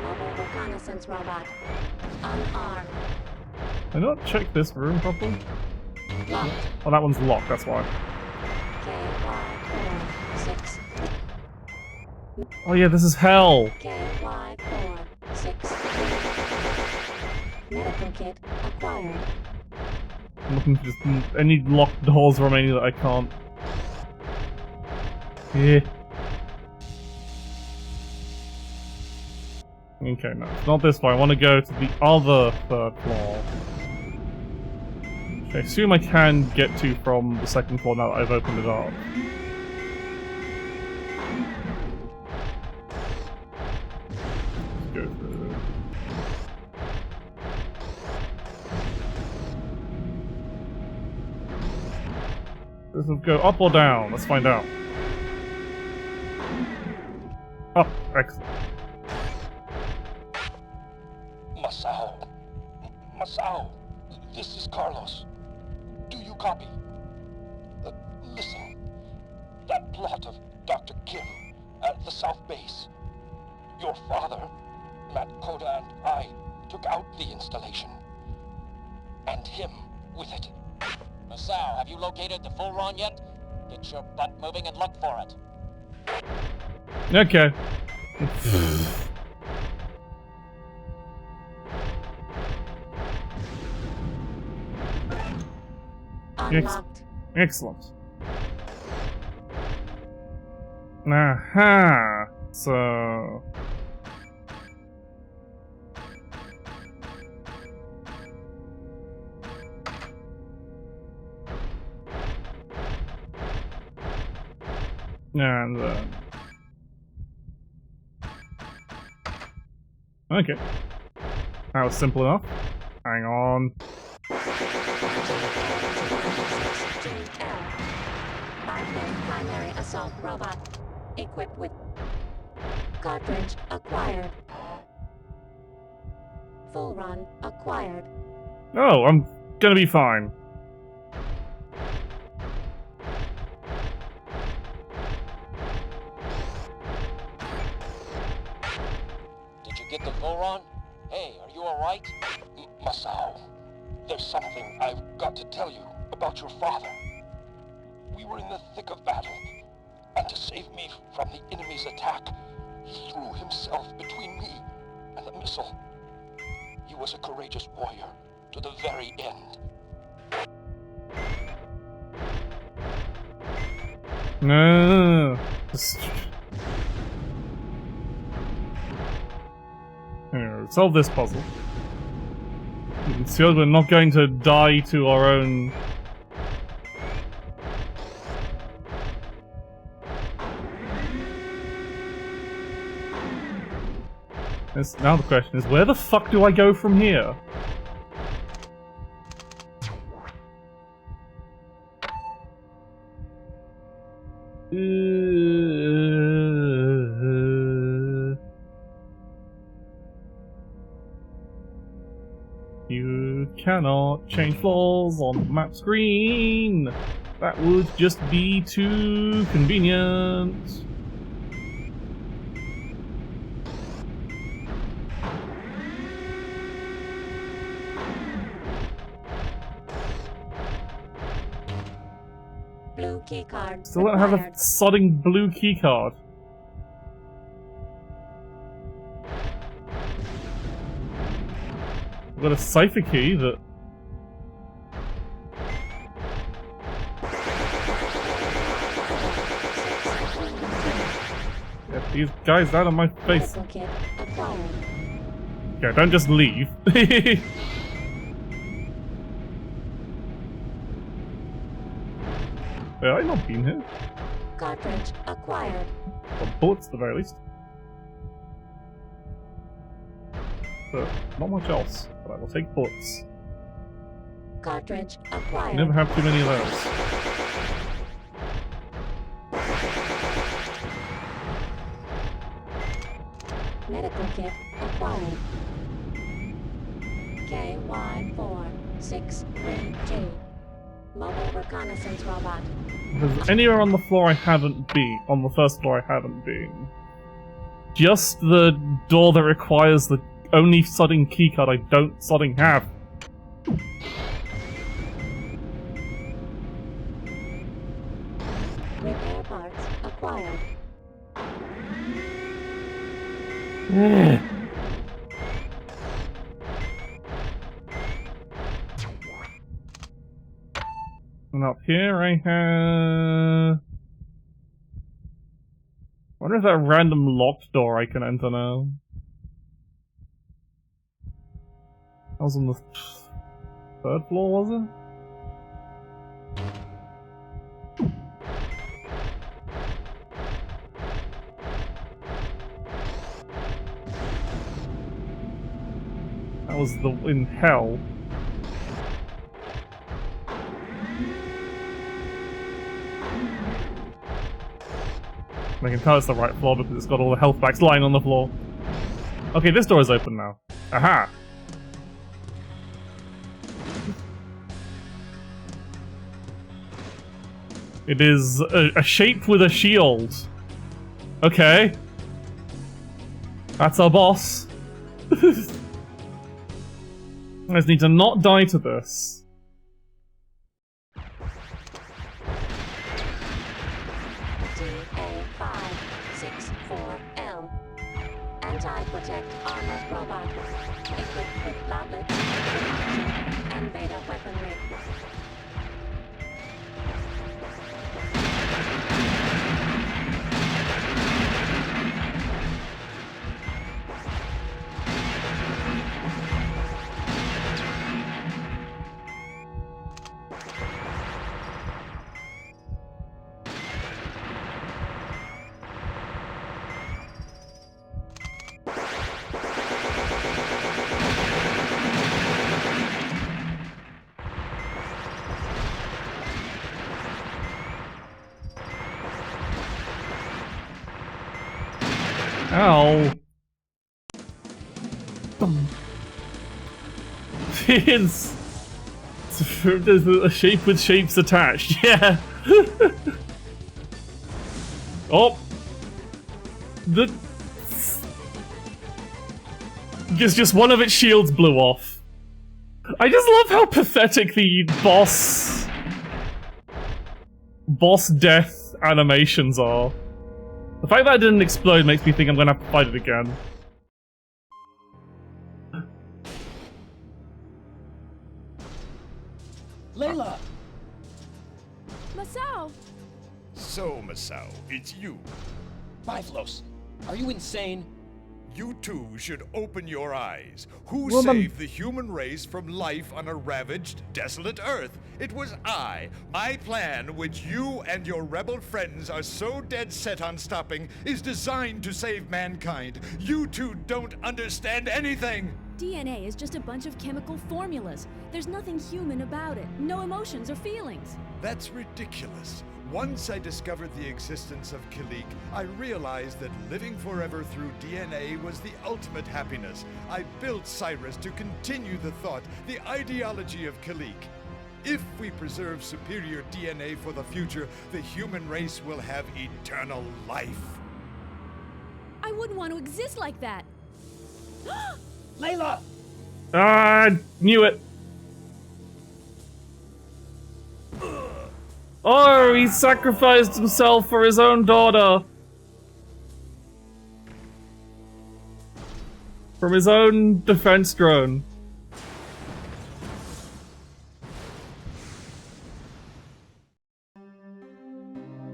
Mobile reconnaissance robot. Unarmed. I not check this room properly? Locked. Oh, that one's locked, that's why. KY46. Oh yeah, this is hell! KY46. Medical kit acquired. I'm looking for just any locked doors remaining that I can't. Yeah. Okay, no, it's not this way. I want to go to the other third floor. I assume I can get to from the second floor now that I've opened it up. Let's go through. Does it go up or down? Let's find out. Up, excellent. Masao. Masao. This is Carlos. Do you copy? Listen. That plot of Dr. Kim at the South Base. Your father, Matt Koda, and I took out the installation. And him with it. Masao, have you located the full run yet? Get your butt moving and look for it. Okay. Unlocked. Excellent. Aha! So... And okay. That was simple enough. Hang on. Primary assault robot. Equipped with cartridge acquired. Full run acquired. Oh, I'm gonna be fine. Did you get the full run? Hey, are you alright? Masao, there's something I've got to tell you about your father. We were in the thick of battle, and to save me from the enemy's attack, he threw himself between me and the missile. He was a courageous warrior to the very end. No. Just... Here, solve this puzzle. You can see we're not going to die to our own... Now the question is, where the fuck do I go from here? You cannot change floors on the map screen. That would just be too convenient. Blue keycard. Still don't have a required. sodding blue keycard. I've got a cipher key that... Get these guys out of my face. Medical kit acquired. Yeah, don't just leave. Have I not been here? Cartridge acquired. Well, bullets at the very least. But not much else. But I will take bullets. Cartridge You acquired. never have too many of those. Medical kit acquired. KY4632. Mobile reconnaissance robot. If there's anywhere on the floor I haven't been, on the first floor I haven't been. Just the door that requires the only sodding keycard I don't sodding have. Repair parts acquired. And up here I have... I wonder if that random locked door I can enter now. That was on the third floor, was it? That was the in hell. I can tell it's the right floor because it's got all the health packs lying on the floor. Okay, this door is open now. Aha! It is a shape with a shield. Okay. That's our boss. I just need to not die to this. DA564L. Anti-protect armor robot. Equipped with loblets, and beta weaponry. Ow. It's there's a shape with shapes attached, yeah. Oh. Just one of its shields blew off. I just love how pathetic the boss death animations are. The fact that it didn't explode makes me think I'm gonna have to fight it again. Layla! Masao! So, Masao, it's you. Biflos, are you insane? You two should open your eyes. Who Woman. saved the human race from life on a ravaged, desolate Earth? It was I. My plan, which you and your rebel friends are so dead set on stopping, is designed to save mankind. You two don't understand anything! DNA is just a bunch of chemical formulas. There's nothing human about it. No emotions or feelings. That's ridiculous. Once I discovered the existence of Kilik, I realized that living forever through DNA was the ultimate happiness. I built Cyrus to continue the thought, the ideology of Kilik. If we preserve superior DNA for the future, the human race will have eternal life. I wouldn't want to exist like that. Layla! I knew it. Oh, he sacrificed himself for his own daughter. From his own defense drone.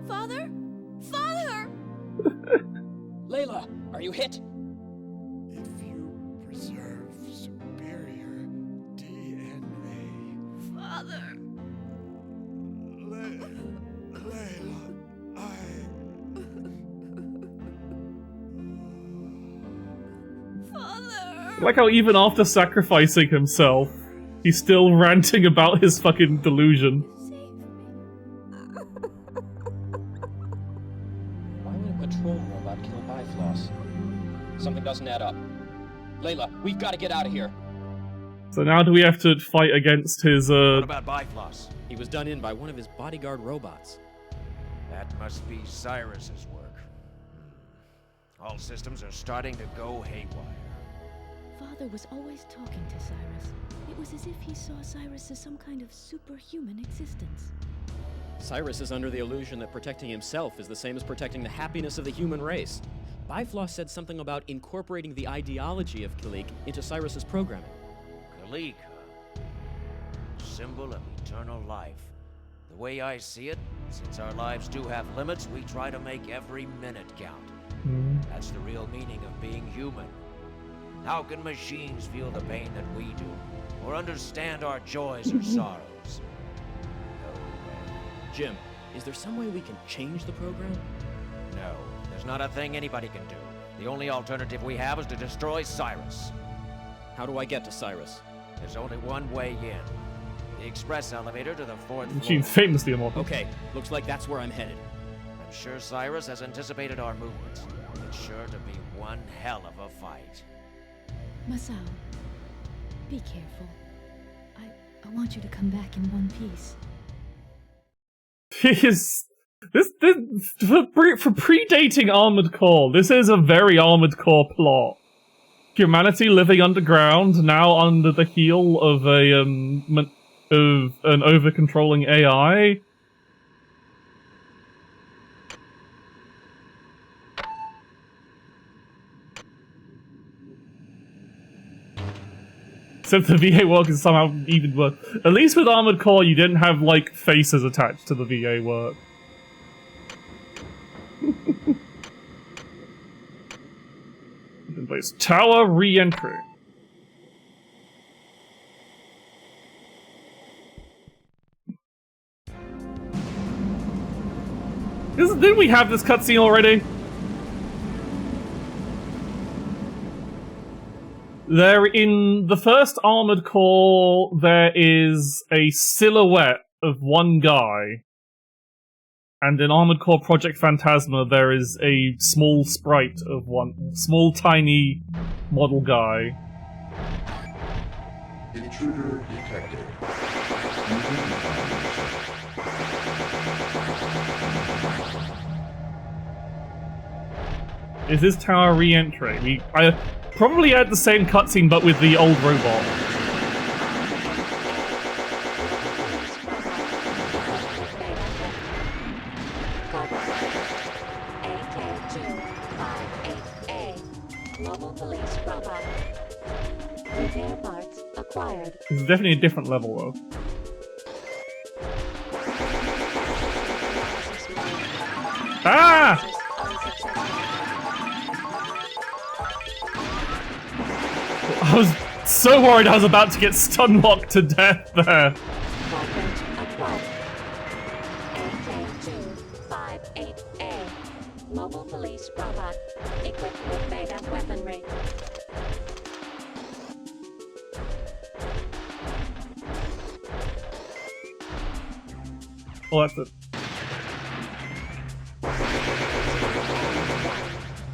Father? Father! Layla, are you hit? If you preserve superior DNA... Father! Layla, Father! I like how even after sacrificing himself, he's still ranting about his fucking delusion. Save me. Something doesn't add up. Layla, we've got to get out of here. So now do we have to fight against his, What about Bifrost? He was done in by one of his bodyguard robots. That must be Cyrus's work. All systems are starting to go haywire. Father was always talking to Cyrus. It was as if he saw Cyrus as some kind of superhuman existence. Cyrus is under the illusion that protecting himself is the same as protecting the happiness of the human race. Bifrost said something about incorporating the ideology of Kilik into Cyrus's programming. Kilik, huh? Symbol of eternal life. The way I see it, since our lives do have limits, we try to make every minute count. That's the real meaning of being human. How can machines feel the pain that we do, or understand our joys or sorrows? No way. Jim, is there some way we can change the program? No, there's not a thing anybody can do. The only alternative we have is to destroy Cyrus. How do I get to Cyrus? There's only one way in. The express elevator to the 4th floor. Machine's famously immortal. Okay, looks like that's where I'm headed. I'm sure Cyrus has anticipated our movements. It's sure to be one hell of a fight. Masao, be careful. I want you to come back in one piece. For predating Armored Core, this is a very Armored Core plot. Humanity living underground, now under the heel of an over-controlling AI. Except the VA work is somehow even worse. At least with Armored Core, you didn't have, like, faces attached to the VA work. In place. Tower re-entry. Didn't we have this cutscene already? There, in the first Armored Core, there is a silhouette of one guy. And in Armored Core Project Phantasma, there is a small sprite of one small, tiny model guy. Intruder detected. Is this tower re-entry? I probably had the same cutscene, but with the old robot. Mobile police robot. Repair parts acquired. It's definitely a different level, though. Ah! I was so worried I was about to get stun-locked to death there. AK-258A. Mobile police robot. Equipped with beta weaponry. Oh, that's it.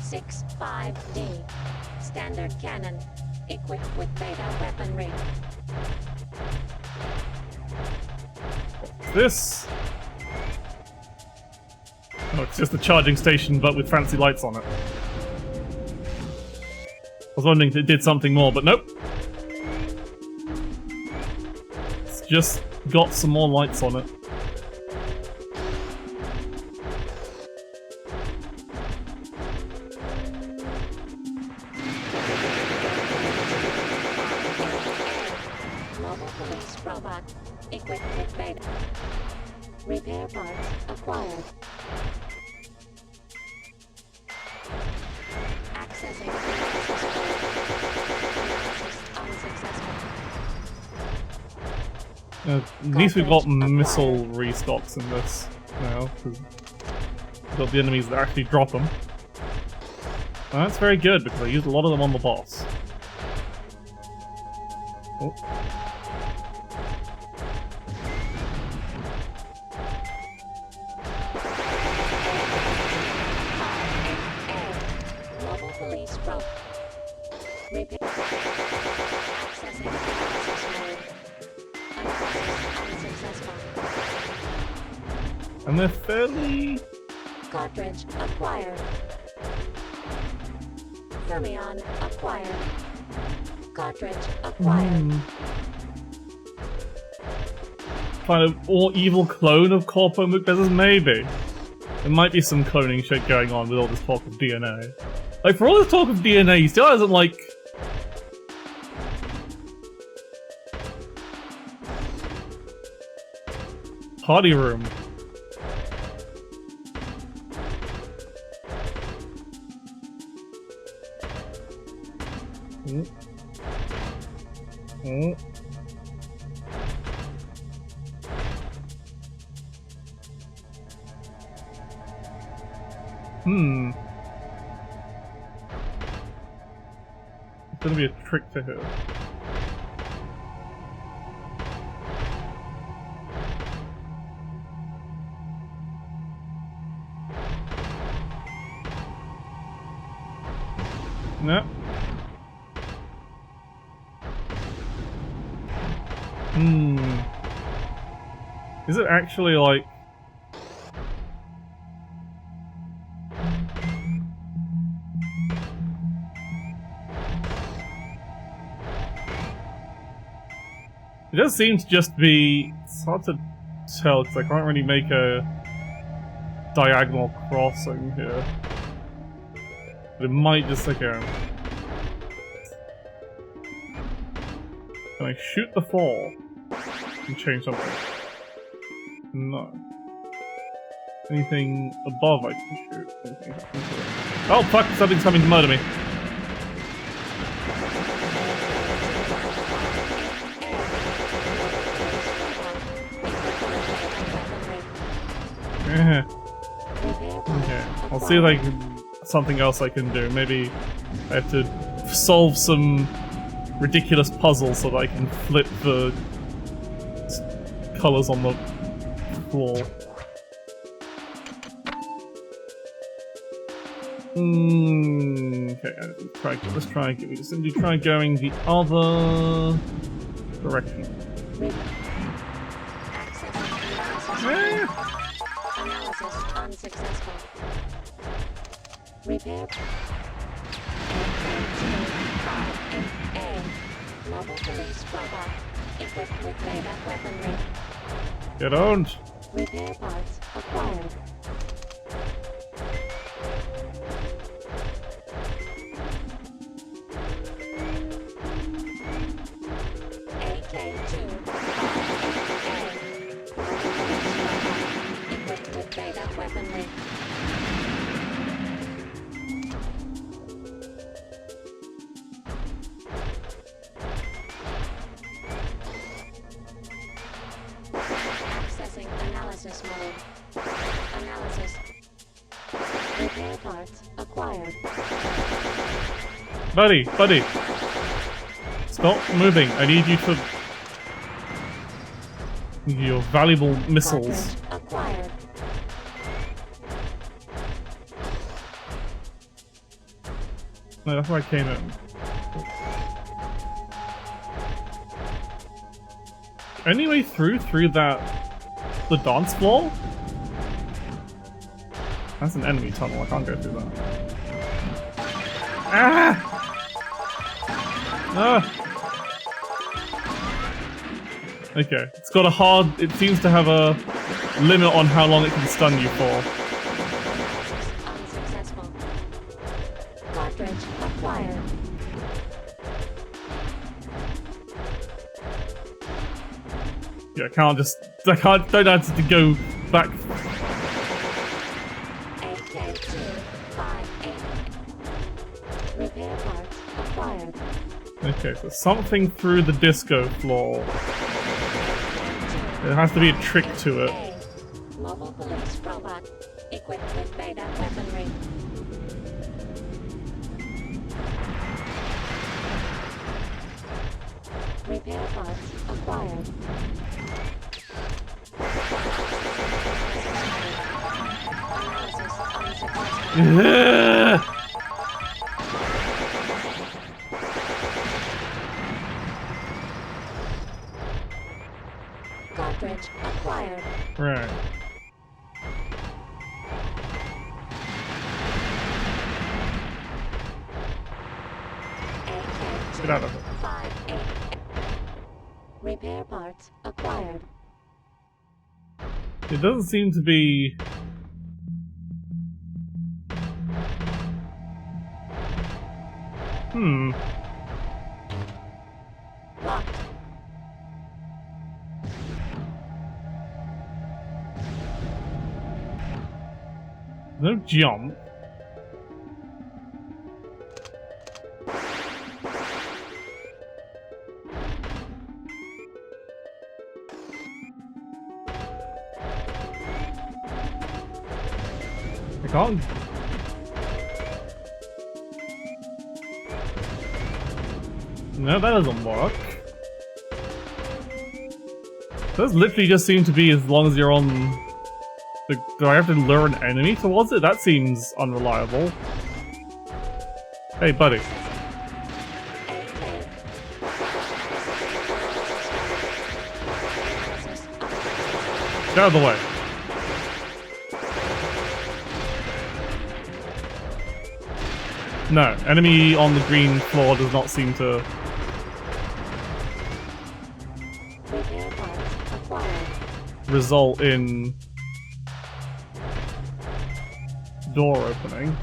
65D. Standard cannon. Equipped with beta weaponry. This? Oh, it's just a charging station, but with fancy lights on it. I was wondering if it did something more, but nope. It's just got some more lights on it. Mobile police robot. Equipped with beta. Repair parts acquired. Accessing. Unsuccessful. At least we've got missile restocks in this now, because we've got the enemies that actually drop them. And that's very good, because I used a lot of them on the boss. Oh. Mobile police probe. Repair. Accessing analysis mode. Analysis unsuccessful. And they're fairly... Cartridge acquired. Fermion acquired. Cartridge acquired. Kind of more evil clone of Corpo Mukbezes? Maybe. There might be some cloning shit going on with all this talk of DNA. Like, for all this talk of DNA, he still hasn't, like... Party room. It's gonna be a trick to her. No. Is it actually like... It does seem to just be... It's hard to tell because I can't really make a diagonal crossing here. But it might just... Okay. Can I shoot the fall and change something? No. Anything above I can shoot? Oh fuck! Something's coming to murder me. Okay, I'll see if I can... something else I can do. Maybe I have to solve some ridiculous puzzle so that I can flip the colors on the floor. Okay, let's try again. We just need to try going the other direction. Analysis unsuccessful. Repair. A. Mobile police robot equipped with beta weaponry. Get owned. Repair parts acquired. AK-2. Equipped with beta weaponry. Analysis mode. Analysis. Repair parts acquired. Buddy! Stop moving. I need you to... Your valuable missiles. Acquired. No, that's where I came in. Any way through that... the dance floor? That's an enemy tunnel, I can't go through that. Ah! Ah! Okay, it's got a hard... it seems to have a limit on how long it can stun you for. Unsuccessful. Cartridge acquired. Yeah, don't have to go back. Repair parts acquired. Okay, so something through the disco floor. There has to be a trick to it. Mobile police robot equipped with beta weaponry. Repair parts acquired. Analysis unsuccessful. Cartridge acquired. Right. Get out of it. 58. Repair parts acquired. It doesn't seem to be... Locked. No jump. I can't. No, that doesn't work. Those literally just seem to be as long as you're on... Do I have to lure an enemy towards it? That seems unreliable. Hey, buddy. Get out of the way. No, enemy on the green floor does not seem to... result in... door opening.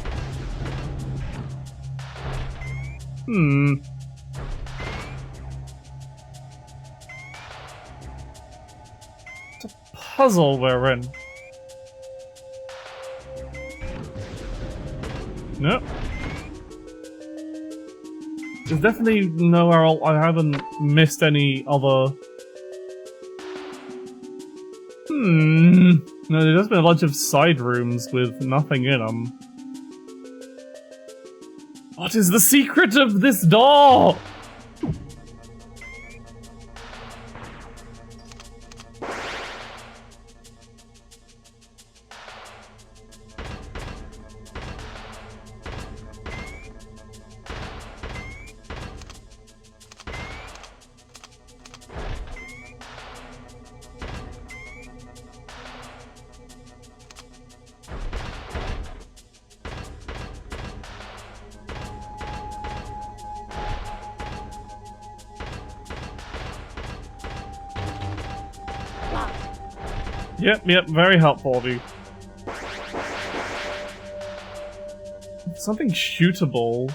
It's a puzzle we're in. Nope. There's definitely nowhere else. I haven't missed any other... No, there's just been a bunch of side rooms with nothing in them. What is the secret of this door? Yep, very helpful of you. Something shootable.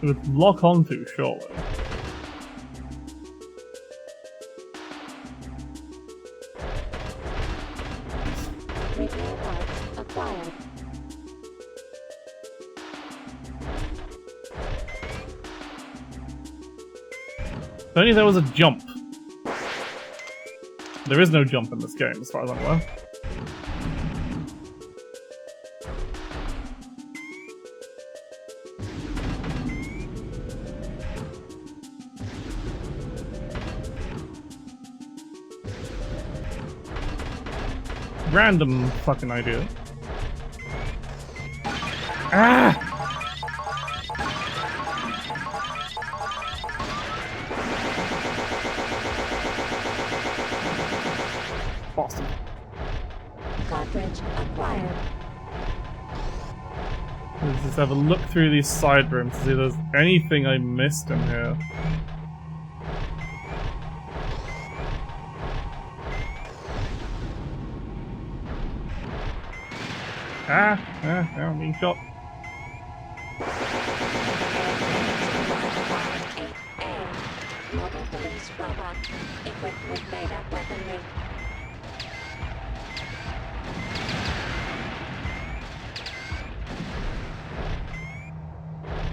It would lock onto, surely. Repair parts acquired. If only there was a jump. There is no jump in this game, as far as I'm aware. Random fucking idea. Ah! Boston. Cartridge acquired. Let's just have a look through these side rooms to see if there's anything I missed in here. I'm being shot. Mobile police robot equipped with beta weaponry.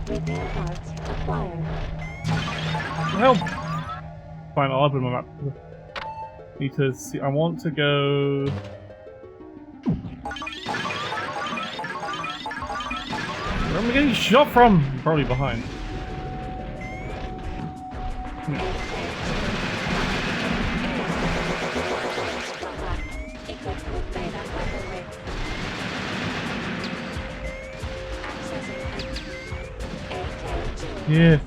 Repair parts acquired. Help! Fine, I'll open my map. Need to see. I want to go. Where am I getting shot from? Probably behind. Yeah.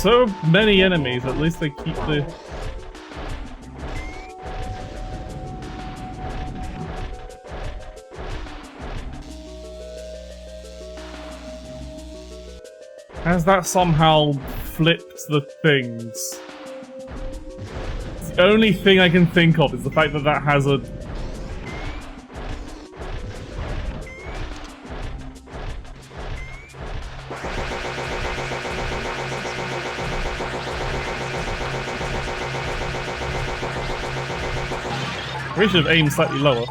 so many enemies, at least they keep the... Has that somehow flipped the things? The only thing I can think of is the fact that that has a... We should have aimed slightly lower.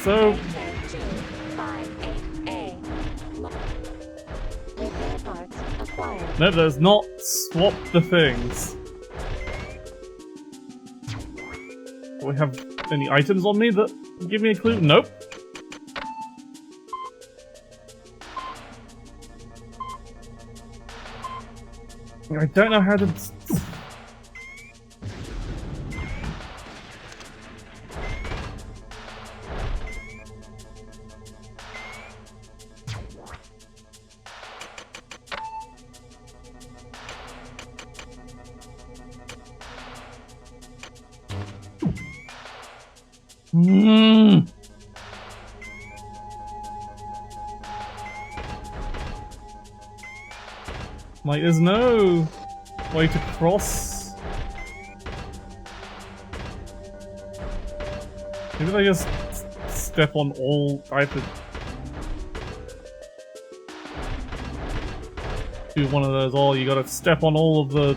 So... No, there's not. Swap the things. Do we have any items on me that give me a clue? Nope. I don't know how to... Like, there's no way to cross. Maybe I just step on all... I have to do one of those. Oh, you gotta step on all of the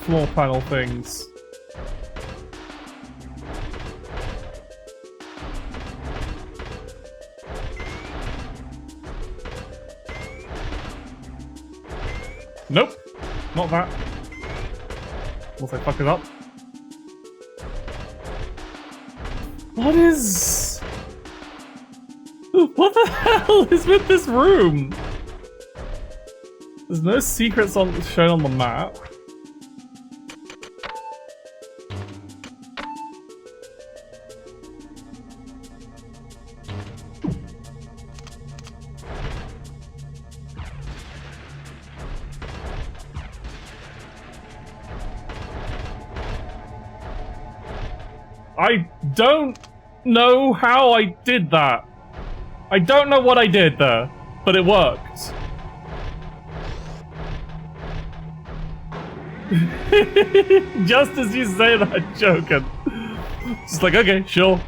floor panel things. Nope, not that. Unless I fuck it up. What is... What the hell is with this room? There's no secrets shown on the map. I don't know how I did that. I don't know what I did there, but it worked. Just as you say that, joking. Just like, okay, sure.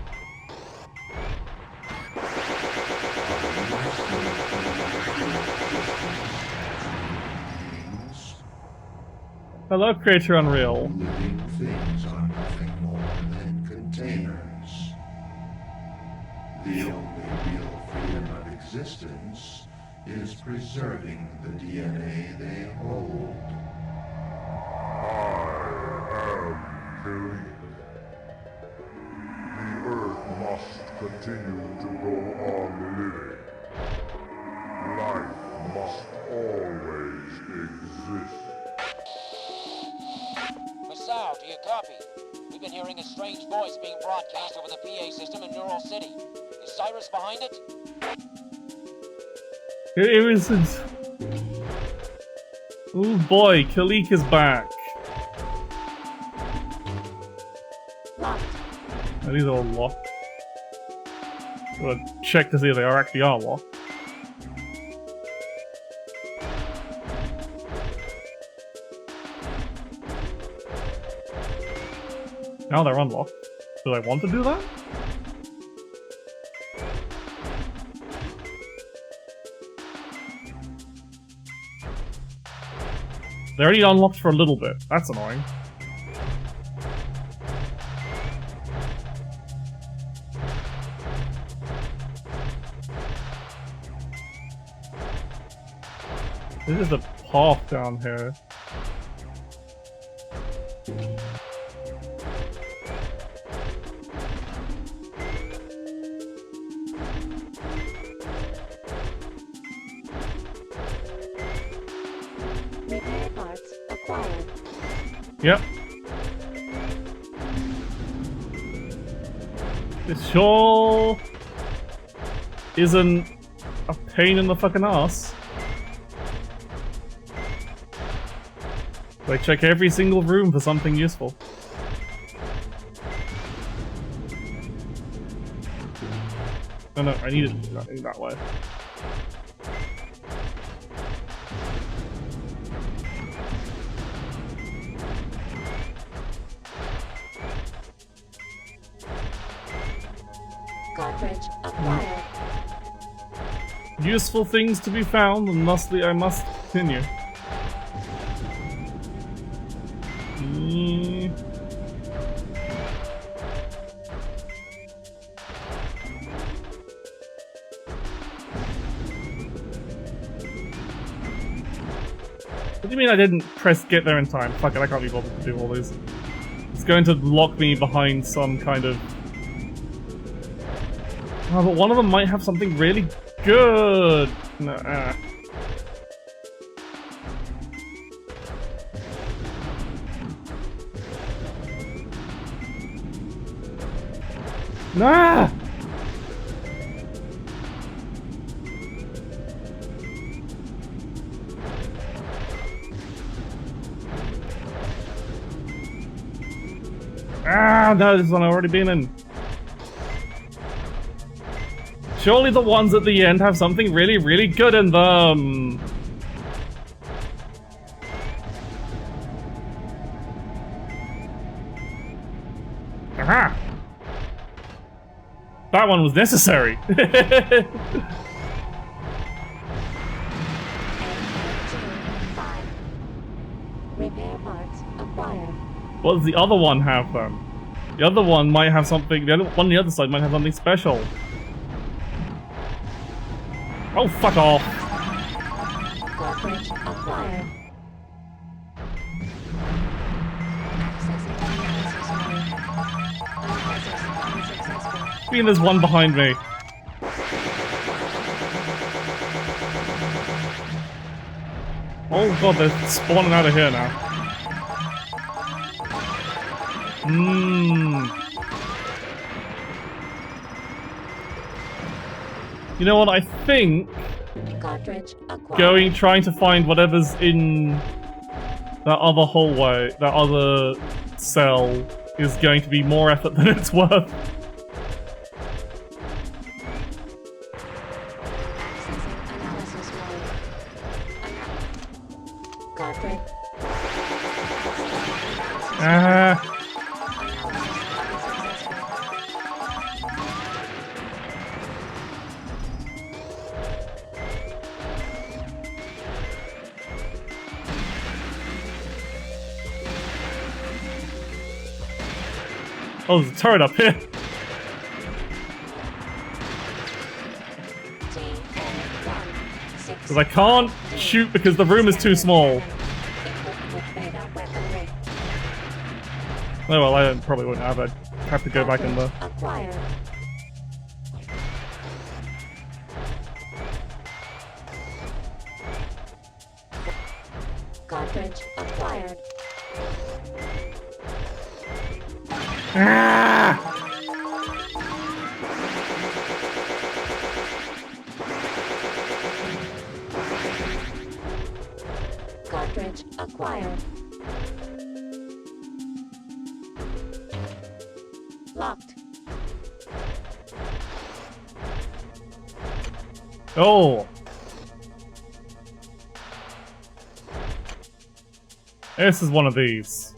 Hello, Creator Unreal. Living things are nothing more than containers. The only real freedom of existence is preserving the DNA they hold. I am Killing. The Earth must continue to go on living. Life must always exist. Masao, do you copy? We've been hearing a strange voice being broadcast over the PA system in Neural City. Is Cyrus behind it? It was... Oh boy, Kalik is back. Oh, these are all locked. I'm gonna check to see if they actually are locked. Now they're unlocked. Do I want to do that? They're already unlocked for a little bit. That's annoying. This is the path down here. Repair parts acquired. Yep. This sure isn't a pain in the fucking ass. I check every single room for something useful. Oh no, I need it that way. Cartridge acquired. Useful things to be found, and thusly I must continue. What do you mean I didn't press get there in time? Fuck it, I can't be bothered to do all these. It's going to lock me behind some kind of... Oh, but one of them might have something really good! Nah. Nah! Ah, no, this one I've already been in. Surely the ones at the end have something really, really good in them. Aha! That one was necessary. Repair parts acquired. What does the other one have then? The other one might have something. The other one on the other side might have something special. Oh, fuck off! Cartridge acquired. I mean, there's one behind me. Oh god, they're spawning out of here now. You know what, I think Cartridge acquired. trying to find whatever's in that other hallway, that other cell, is going to be more effort than it's worth. Accessing analysis mode. Cartridge. Ah. Oh, there's a turret up here. Because I can't shoot because the room is too small. Oh well, I probably wouldn't have. I'd have to go back in there. Cartridge acquired. Ah! Cartridge acquired. Locked. Oh! This is one of these.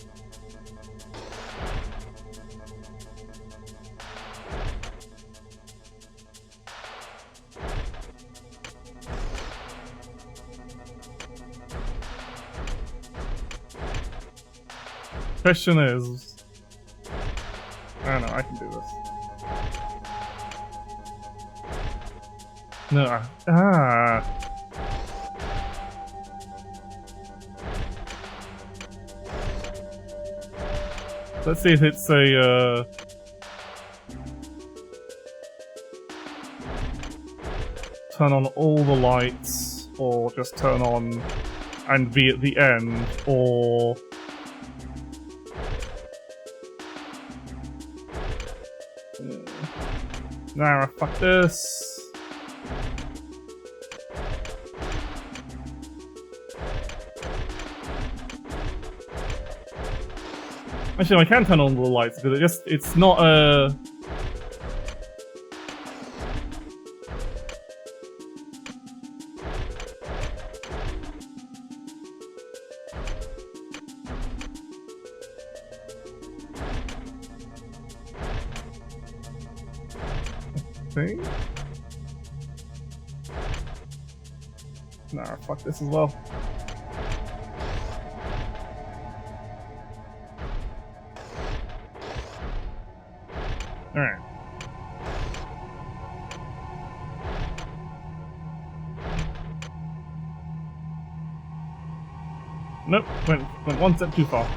Question is... I don't know, I can do this. No, Let's see if it's a, turn on all the lights, or just turn on and be at the end, or... Nah, fuck this. Actually, I can turn on the lights because it's not a. Thing? Nah, fuck this as well. Alright. Nope, went one step too far.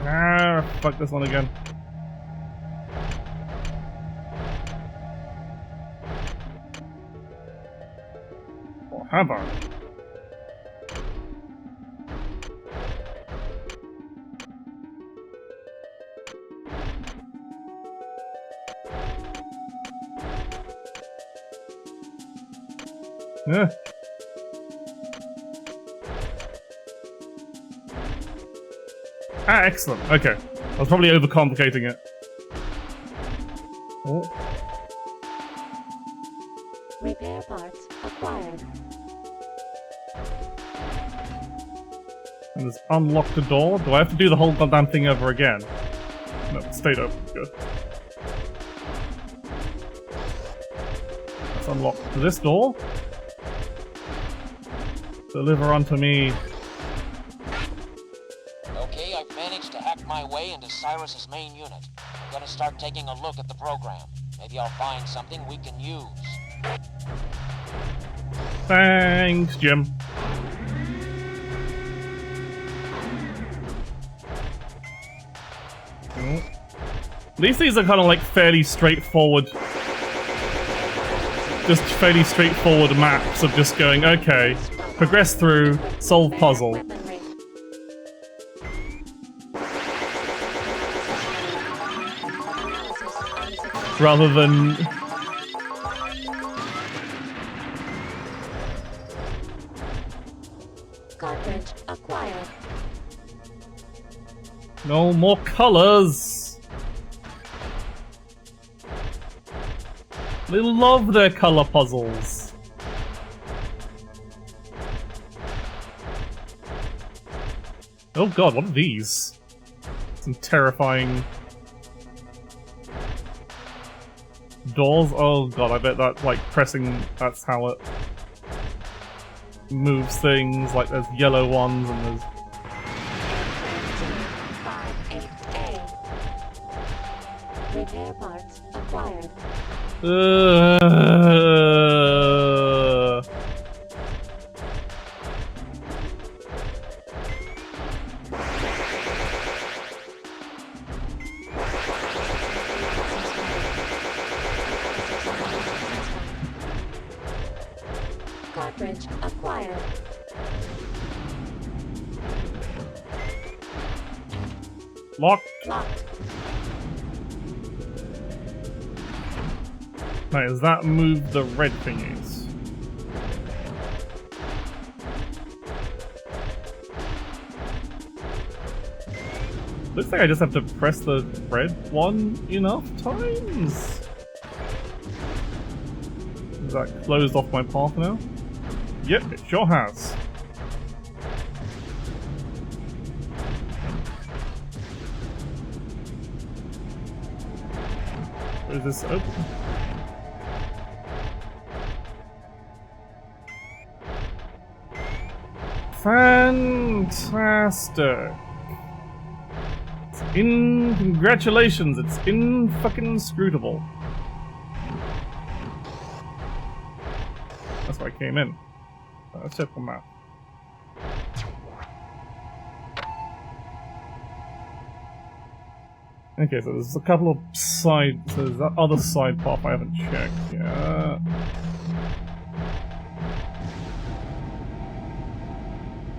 Ah, fuck this one again. Or have I? Yeah. Ah, excellent. Okay. I was probably overcomplicating it. Oh. Repair parts acquired. And there's unlocked a door. Do I have to do the whole goddamn thing over again? No, it stayed open. Good. Let's unlock this door. Deliver unto me. Okay, I've managed to hack my way into Cyrus's main unit. I'm gonna start taking a look at the program. Maybe I'll find something we can use. Thanks, Jim. Oh. At least these are kind of like fairly straightforward. Just fairly straightforward maps of just going, okay, progress through, solve puzzle. Rather than... Cartridge acquired. No more colors! They love their color puzzles. Oh god, what are these? Some terrifying... doors? Oh god, I bet that, like, pressing, that's how it moves things. Like, there's yellow ones and there's... 58A. Repair parts acquired. Cartridge acquired. Locked. Locked. Now, does that move the red thingies? Looks like I just have to press the red one enough times. Is that closed off my path now? Yep, it sure has. Is this open? Fantastic. Congratulations, it's in-fucking-scrutable. That's why I came in. Let's check the map. Okay, so there's a couple of side... So there's that other side path I haven't checked yet.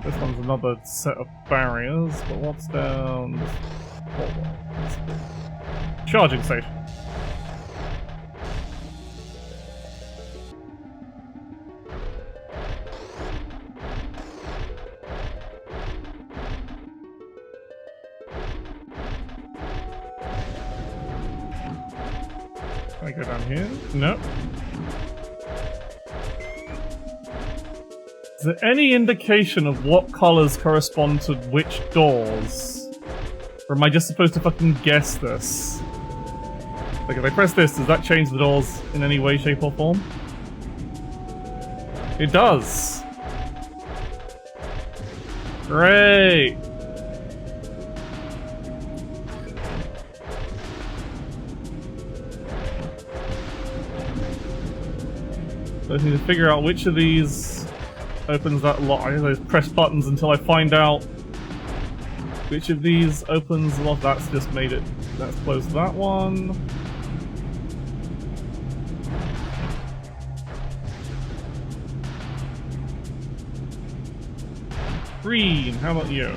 This one's another set of barriers, but what's down this hallway? Charging station. Can I go down here? No. Is there any indication of what colors correspond to which doors? Or am I just supposed to fucking guess this? Like, if I press this, does that change the doors in any way, shape, or form? It does! Great! So I just need to figure out which of these opens that lock. I just press buttons until I find out which of these opens the lock. That's just made it. Let's close that one. Green, how about you?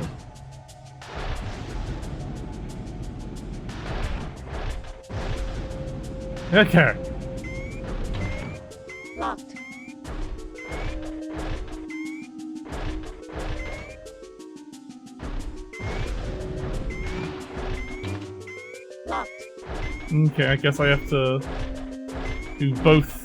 Okay. Locked. Locked. Okay, I guess I have to do both.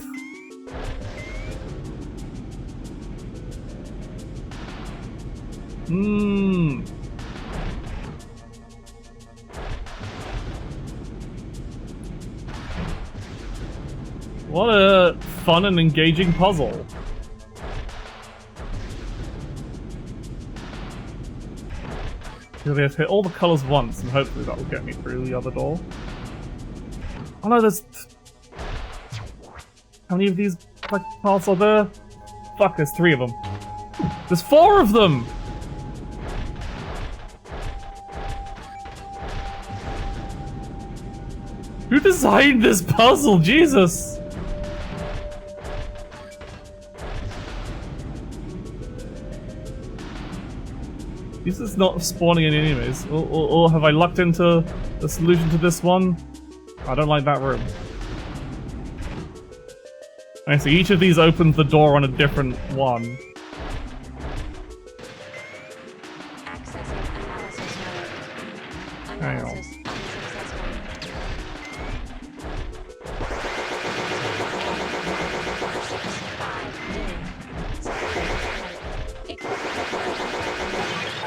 What a fun and engaging puzzle. Really have to hit all the colours once, and hopefully that will get me through the other door. Oh no, there's... How many of these parts are there? Fuck, there's 3 of them. There's 4 of them! Who designed this puzzle? Jesus! This is not spawning any enemies. Or have I lucked into the solution to this one? I don't like that room. I see each of these opens the door on a different one. Accessing analysis mode. Hang on. Analysis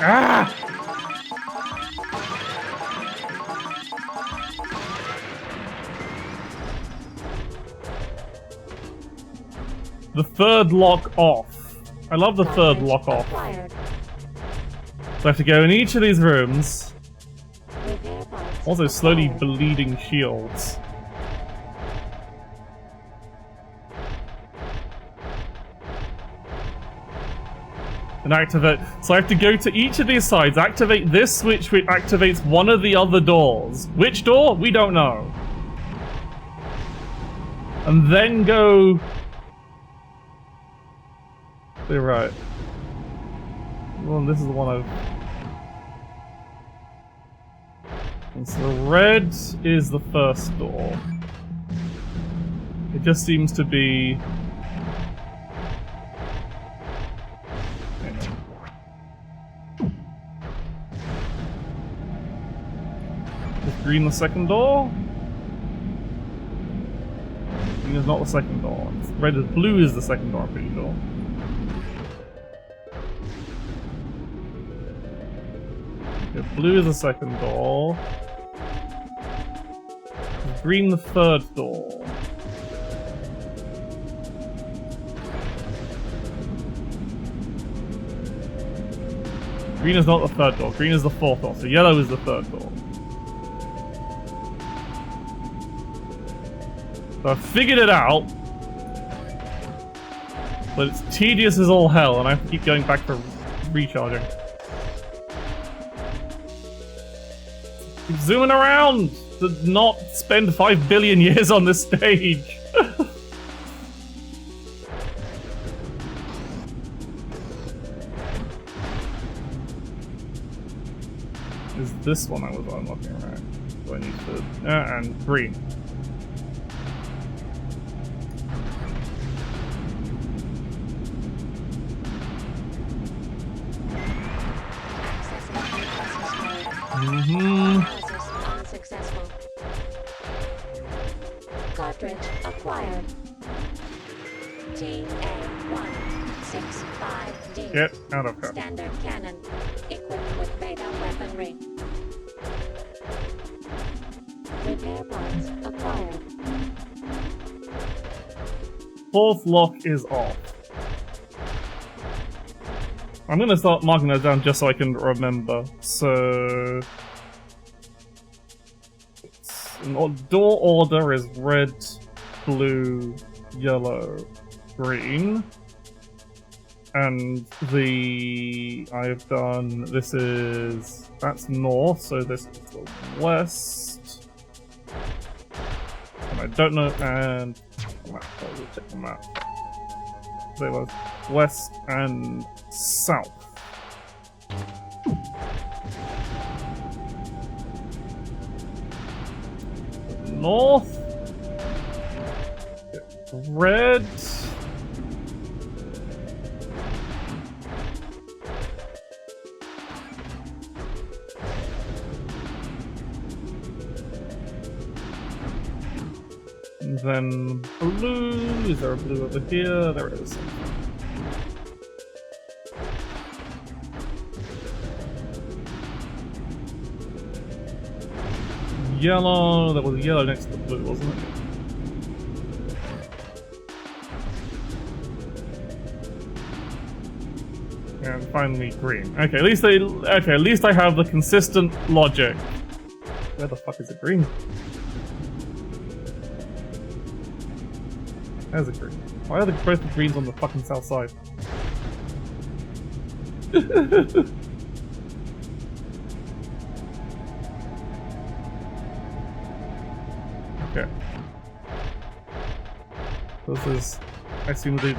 Ah! The third lock off. I love the third lock off. So I have to go in each of these rooms. Also slowly bleeding shields. And activate. So I have to go to each of these sides, activate this switch which activates one of the other doors. Which door? We don't know. And then go... You're right. Well, this is the one I've... And so red is the first door. It just seems to be... Is green the second door? Green is not the second door. It's red is blue is the second door, I'm pretty sure. Okay, blue is the second door. Green the third door. Green is not the third door. Green is the fourth door. So yellow is the third door. So I figured it out, but it's tedious as all hell, and I have to keep going back for recharging. Keep zooming around! to not spend 5 billion years on this stage. Is this one I was unlocking, right? So I need to... and green. Unsuccessful. Cartridge acquired. TA-165D. Get out of here. Standard cannon. Equipped with beta weaponry. Repair parts acquired. 4th lock is off. I'm gonna start marking those down just so I can remember. So... door order is red, blue, yellow, green. And I've done... this is... that's north, so this is the west. And I don't know... and... map, I'll check the map. They were west and south. North. Red. And then blue. Is there a blue over here? There it is. Yellow. There was a yellow next to the blue, wasn't it? And finally green. Okay, at least at least I have the consistent logic. Where the fuck is it green? There's a green. Why are both the greens on the fucking south side? Okay. This is... I assume they...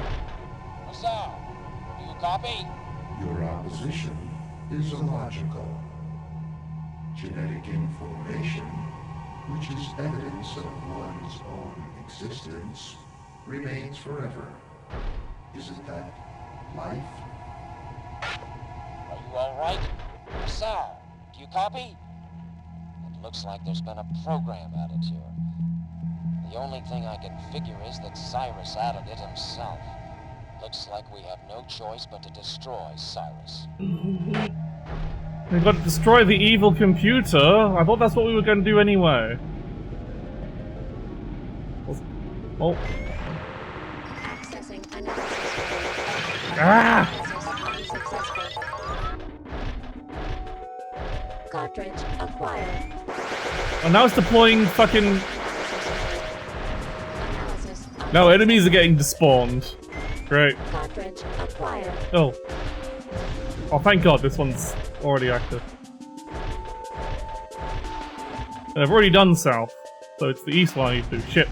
Marcel, do you copy? Your opposition is illogical. Genetic information, which is evidence of one's own existence, remains forever. Isn't that life? Are you all right? Marcel, do you copy? It looks like there's been a program added here. The only thing I can figure is that Cyrus added it himself. Looks like we have no choice but to destroy Cyrus. We've got to destroy the evil computer? I thought that's what we were going to do anyway. Oh. Accessing analysis. Ah! Cartridge acquired. And now it's deploying fucking... Analysis. No, enemies are getting despawned. Great. Cartridge acquired. Oh. Oh, thank God, this one's already active. And I've already done south, so it's the east one I need to do. Shit.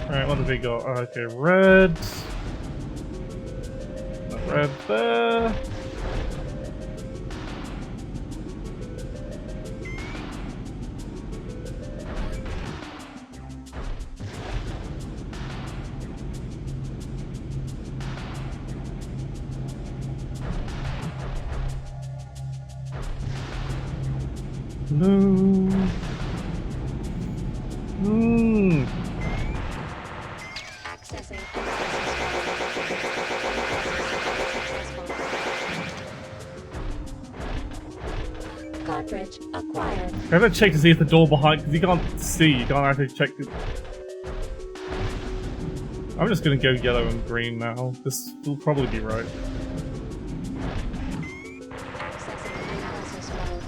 Alright, what have we got? Okay, red. Red there. Blue. Accessing Cartridge acquired. I have to check to see if the door behind, because you can't see, you can't actually check. I'm just gonna go yellow and green now. This will probably be right. Accessing analysis mode.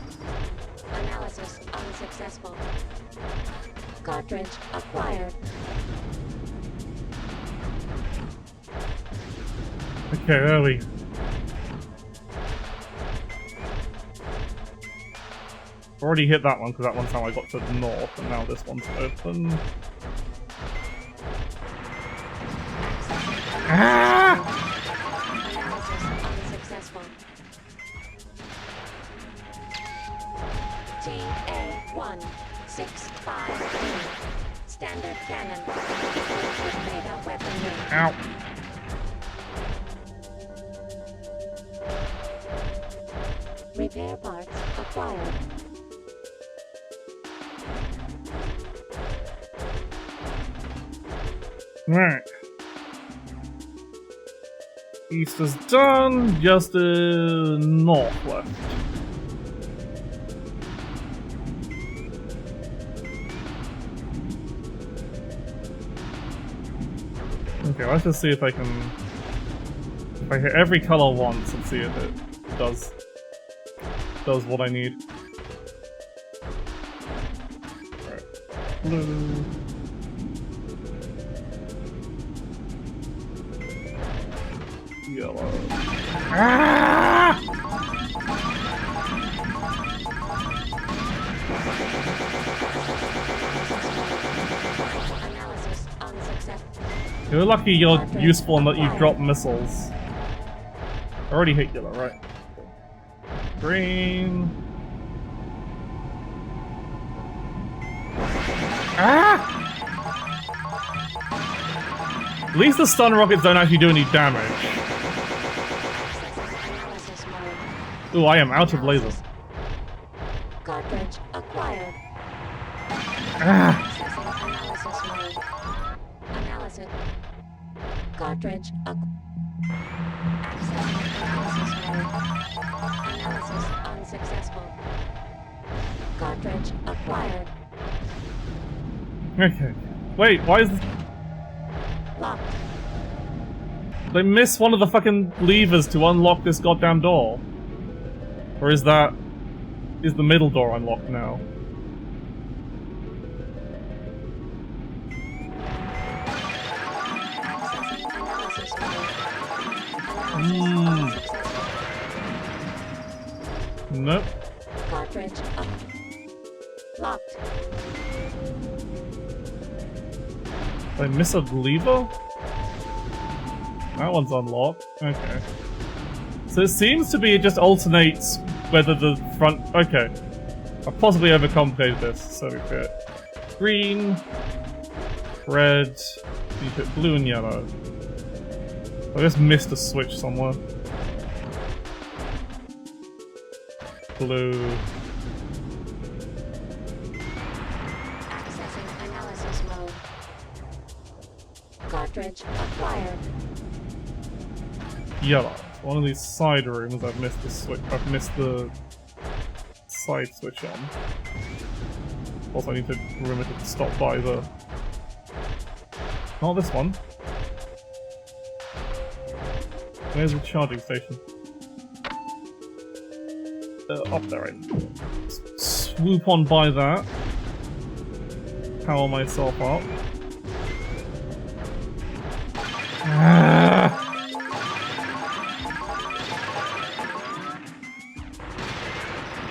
Analysis unsuccessful. Cartridge acquired. Okay, there we Already hit that one because that one's how I got to the north, and now this one's open. Ah! Unsuccessful. TA-165. Standard cannon. Beta weaponry. Ow. Repair parts acquired. Right. East is done, just the north left. Okay, let's just see if I can... If I hit every color once and see if it does what I need. Alright. Blue. Yellow. Ah! Analysis unsuccessful. You're lucky you're useful and that you drop missiles. I already hit yellow, right? Green. Ah! At least the stun rockets don't actually do any damage. Ooh, I am out of laser. Cartridge acquired. Ah! Analysis mode. Analysis. Cartridge accessing analysis mode. Analysis unsuccessful. Cartridge acquired. Okay. Wait, why is this... Locked. They miss one of the fucking levers to unlock this goddamn door. Or is that... Is the middle door unlocked now? Accessing analysis mode. Analysis unsuccessful. Nope. Cartridge up. Locked. Did I miss a lever? That one's unlocked. Okay. So it seems to be it just alternates whether the front... Okay. I've possibly overcomplicated this, so we put green, red, you put blue and yellow. I just missed a switch somewhere. Blue. Accessing analysis mode. Cartridge acquired. Yellow. One of these side rooms I've missed the switch. I've missed the side switch on. Also I need to remember to stop by the... Not this one. Where's the charging station? Up there. I swoop on by that. Power myself up. Ah!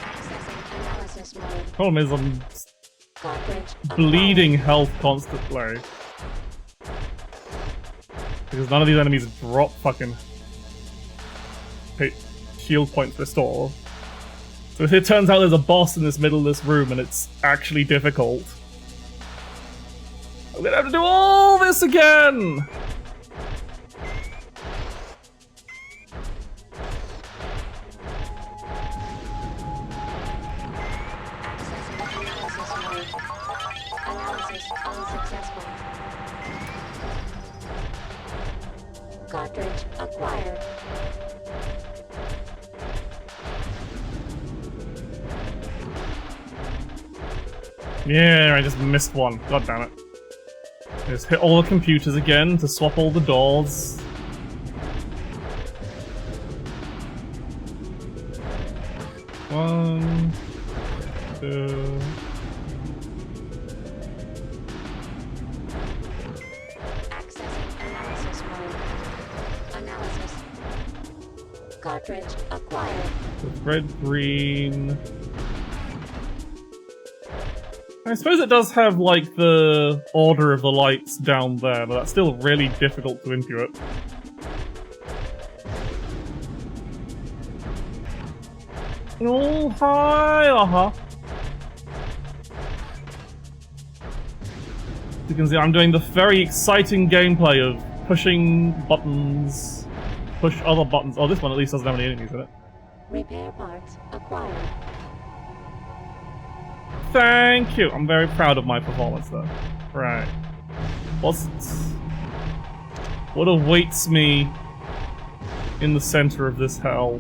Accessing analysis mode. Problem is I'm Cartridge bleeding health constantly. Because none of these enemies drop fucking shield points restore. So if it turns out there's a boss in this middle of this room and it's actually difficult, I'm gonna have to do all this again! Accessing analysis mode. Analysis unsuccessful. Cartridge acquired. Yeah, I just missed one. God damn it. Just hit all the computers again to swap all the doors. One, two. Accessing analysis mode. Analysis. Cartridge acquired. Red, green. I suppose it does have, like, the order of the lights down there, but that's still really difficult to intuit. Oh, hi! You can see I'm doing the very exciting gameplay of pushing buttons, push other buttons. Oh, this one at least doesn't have any enemies in it. Repair parts acquired. Thank you! I'm very proud of my performance, though. Right. What awaits me in the center of this hell?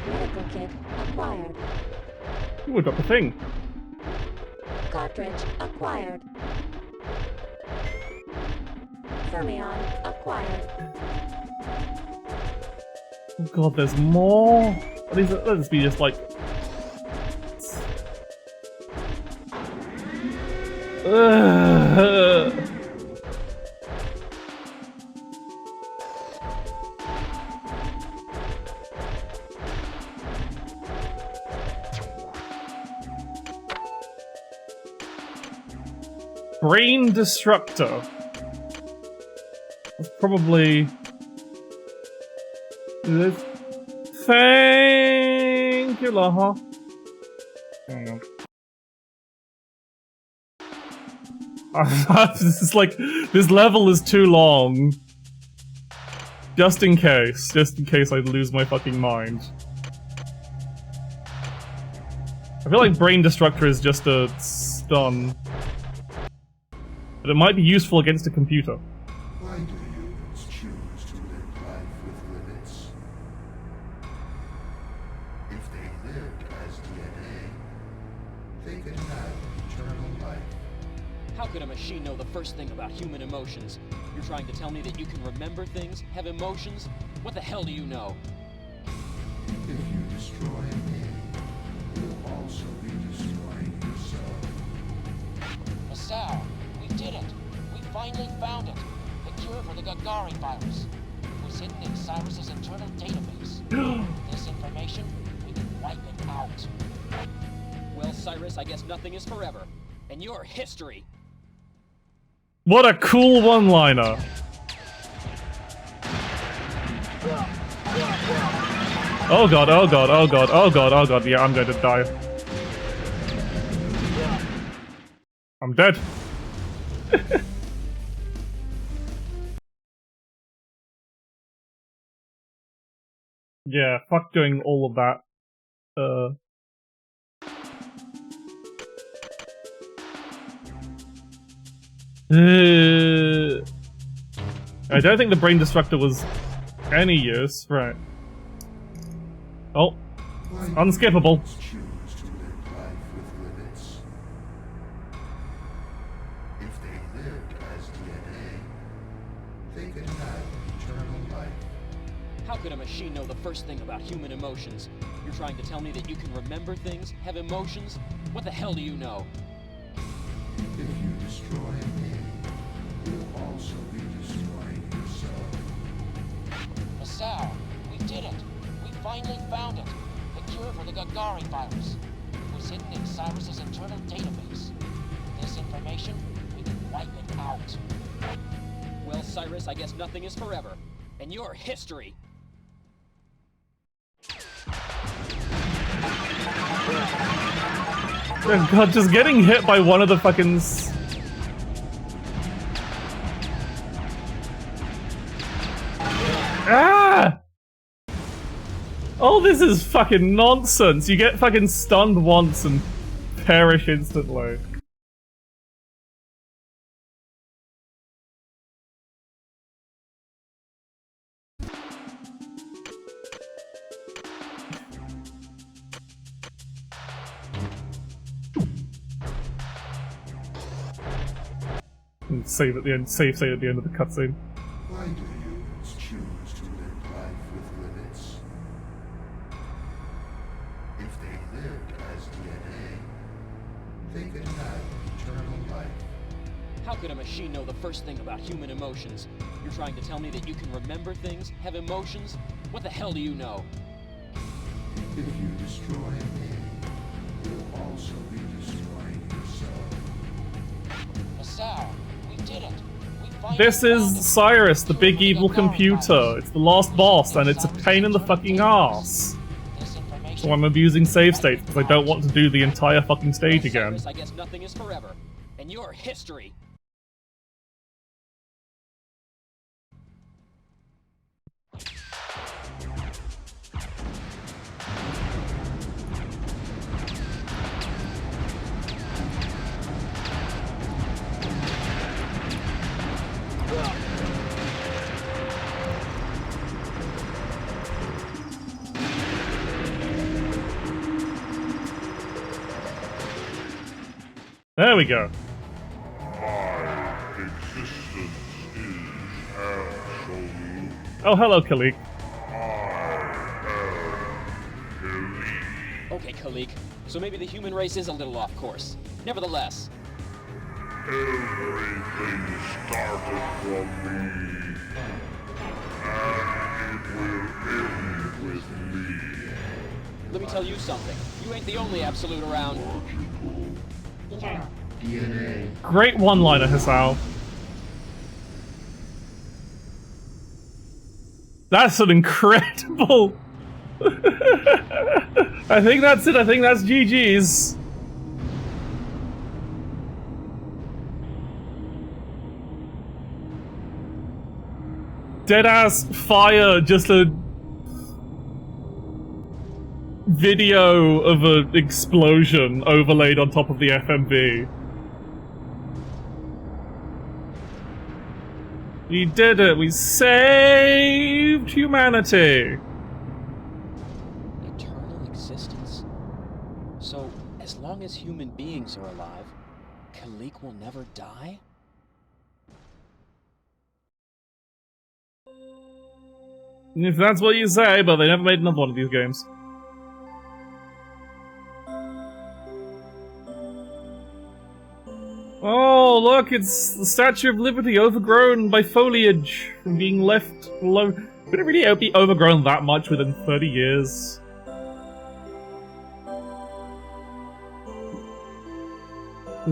Medical kit acquired. Ooh, I got the thing. Cartridge acquired. Fermion acquired. Oh god, there's more? Let this be just like... Brain Destructor. That's probably... Thank you, Laha. Hang on. This is like... This level is too long. Just in case I lose my fucking mind. I feel like Brain Destructor is just a stun. But it might be useful against a computer. Why do humans choose to live life with limits? If they lived as DNA, they could have eternal life. How could a machine know the first thing about human emotions? You're trying to tell me that you can remember things, have emotions? What the hell do you know? If you destroy me, you'll also be destroying yourself. Masao, we did it! We finally found it! The cure for the Gagari virus. It was hidden in Cyrus's internal database. This information, we can wipe it out. Well, Cyrus, I guess nothing is forever. And you're history! What a cool one-liner! Oh god, oh god, oh god, oh god, oh god, yeah, I'm going to die. I'm dead. Yeah, fuck doing all of that. I don't think the Brain Destructor was any use, right? Oh, unskippable. Choose to live life with limits. If they lived as DNA, they could have eternal life. How could a machine know the first thing about human emotions? You're trying to tell me that you can remember things, have emotions? What the hell do you know? If you destroy me, you'll also be destroying yourself. Masao, we did it! We finally found it! The cure for the Gagari virus. It was hidden in Cyrus's internal database. This information, we can wipe it out. Well, Cyrus, I guess nothing is forever. And you're history! Oh god, just getting hit by one of the fucking... Ah! Oh, this is fucking nonsense. You get fucking stunned once and perish instantly. And save at the end. Save at the end of the cutscene. Why do humans choose to live life with limits? If they lived as DNA, they could have eternal life. How could a machine know the first thing about human emotions? You're trying to tell me that you can remember things, have emotions? What the hell do you know? If you destroy me, you'll also be destroying yourself. Masao, we did it. We finally This found is it. Cyrus, the big evil computer. It's the last boss, and it's a pain in the fucking ass. This information. So I'm abusing save states because I don't want to do the entire fucking stage again. Cyrus, I guess nothing is forever. And you're history. There we go. My existence is absolute. Oh, hello, Kalik. Okay, Khalik. So maybe the human race is a little off course. Nevertheless, Everything started from me, and it will end with me. let me tell you something. You ain't the only absolute around. DNA. Great one-liner, Hisao. That's an incredible... I think that's it. I think that's GG's. Deadass fire, just a video of an explosion overlaid on top of the FMV. We did it! We saved humanity! Eternal existence? So, as long as human beings are alive, Khalik will never die? If that's what you say, but they never made another one of these games. Oh, look, it's the Statue of Liberty overgrown by foliage from being left alone. Could it really be overgrown that much within 30 years?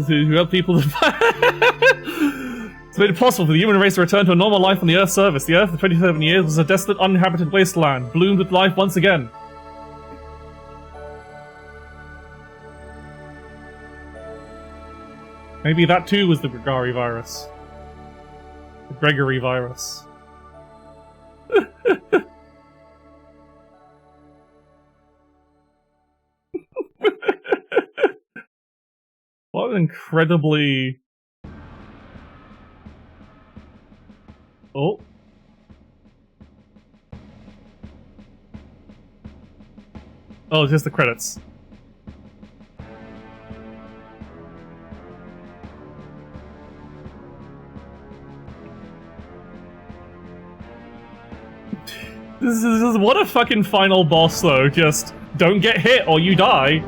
You have people It's made it possible for the human race to return to a normal life on the Earth's surface. The Earth for 27 years was a desolate, uninhabited wasteland, bloomed with life once again. Maybe that too was the Gregory virus. The Gregory virus. What an incredibly... Oh. Oh, just the credits. This is what a fucking final boss though, just don't get hit or you die.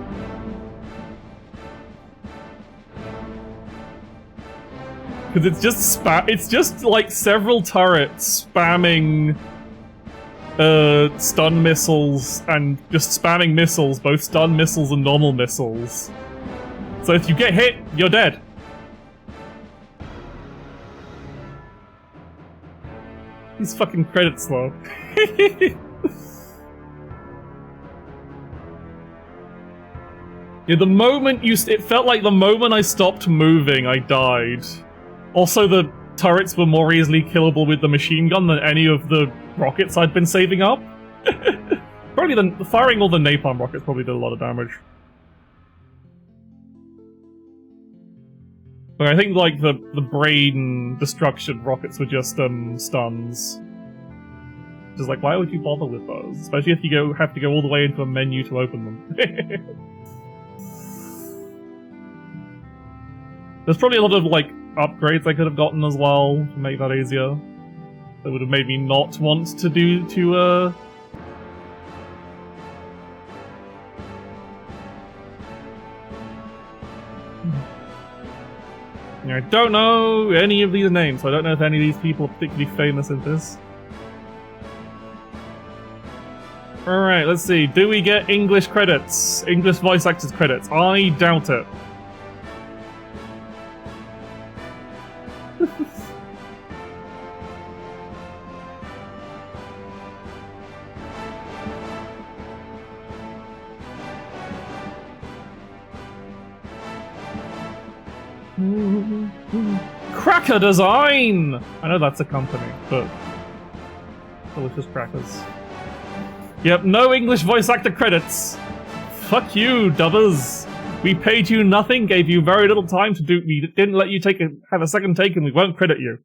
Because it's just like several turrets spamming stun missiles and just spamming missiles, both stun missiles and normal missiles. So if you get hit, you're dead. These fucking credits though. Yeah, the moment it felt like the moment I stopped moving, I died. Also, the turrets were more easily killable with the machine gun than any of the rockets I'd been saving up. Probably the firing all the napalm rockets probably did a lot of damage. But I think like the brain destruction rockets were just stuns. Just like, why would you bother with those? Especially if you have to go all the way into a menu to open them. There's probably a lot of like upgrades I could have gotten as well to make that easier. That would have made me not want to I don't know any of these names, so I don't know if any of these people are particularly famous in this. Alright, let's see. Do we get English credits? English voice actors credits? I doubt it. Cracker Design! I know that's a company, but delicious crackers. Yep, no English voice actor credits. Fuck you, dubbers. We paid you nothing, gave you very little time to do. We didn't let you have a second take, and we won't credit you.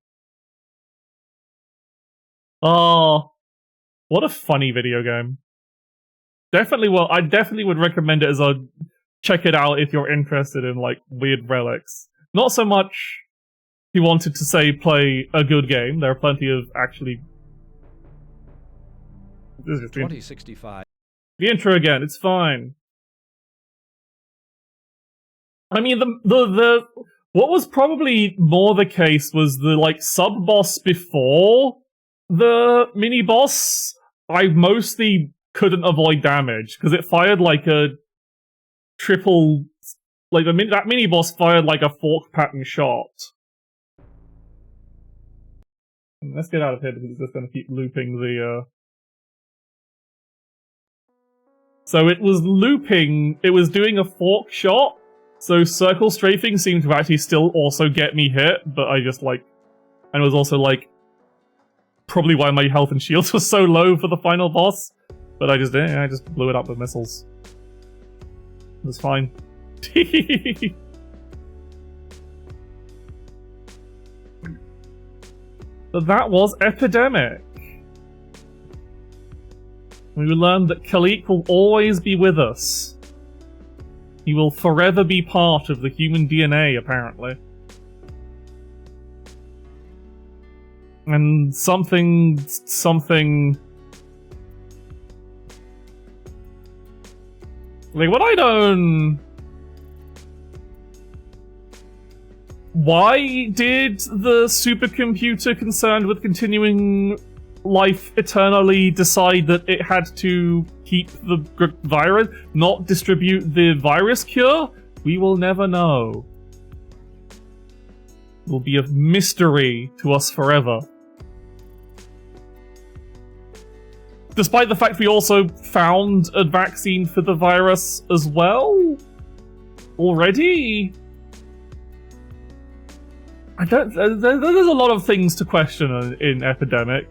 Oh, what a funny video game. Definitely, well, I definitely would recommend it as a check it out if you're interested in like weird relics. Not so much if you wanted to say play a good game. There are plenty of actually. 2065. The intro again. It's fine. I mean, the what was probably more the case was the like sub boss before the mini boss. I mostly couldn't avoid damage because it fired like a triple. Like that mini boss fired like a fork pattern shot. Let's get out of here because it's just going to keep looping the. So it was looping. It was doing a fork shot. So circle strafing seemed to actually still also get me hit, but I just like, and it was also like, probably why my health and shields were so low for the final boss. But I just blew it up with missiles. It was fine. But that was Epidemic. We learned that Khalik will always be with us. He will forever be part of the human DNA, apparently. And something... Like, what I don't... Why did the supercomputer concerned with continuing life eternally decide that it had to keep the virus, not distribute the virus cure? We will never know. It will be a mystery to us forever. Despite the fact we also found a vaccine for the virus as well? Already? There's a lot of things to question in Epidemic.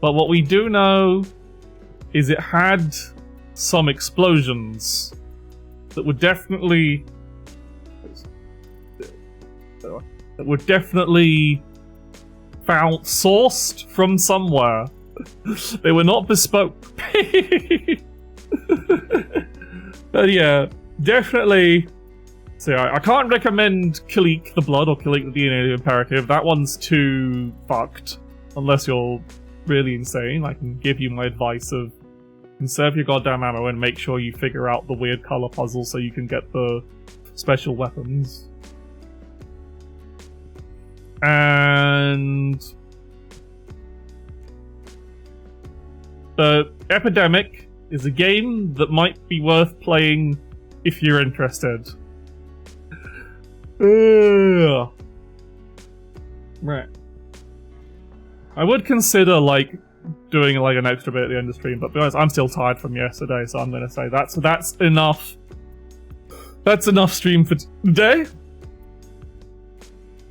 But what we do know is it had some explosions that were definitely sourced from somewhere. They were not bespoke. But yeah, definitely. So I can't recommend Khalik the Blood or Khalik the DNA Imperative. That one's too fucked. Unless you're really insane. I can give you my advice of conserve your goddamn ammo and make sure you figure out the weird color puzzle so you can get the special weapons. And Epidemic is a game that might be worth playing if you're interested. Right. I would consider like doing like an extra bit at the end of the stream, but to be honest, I'm still tired from yesterday, so I'm gonna say that's enough. That's enough stream for today.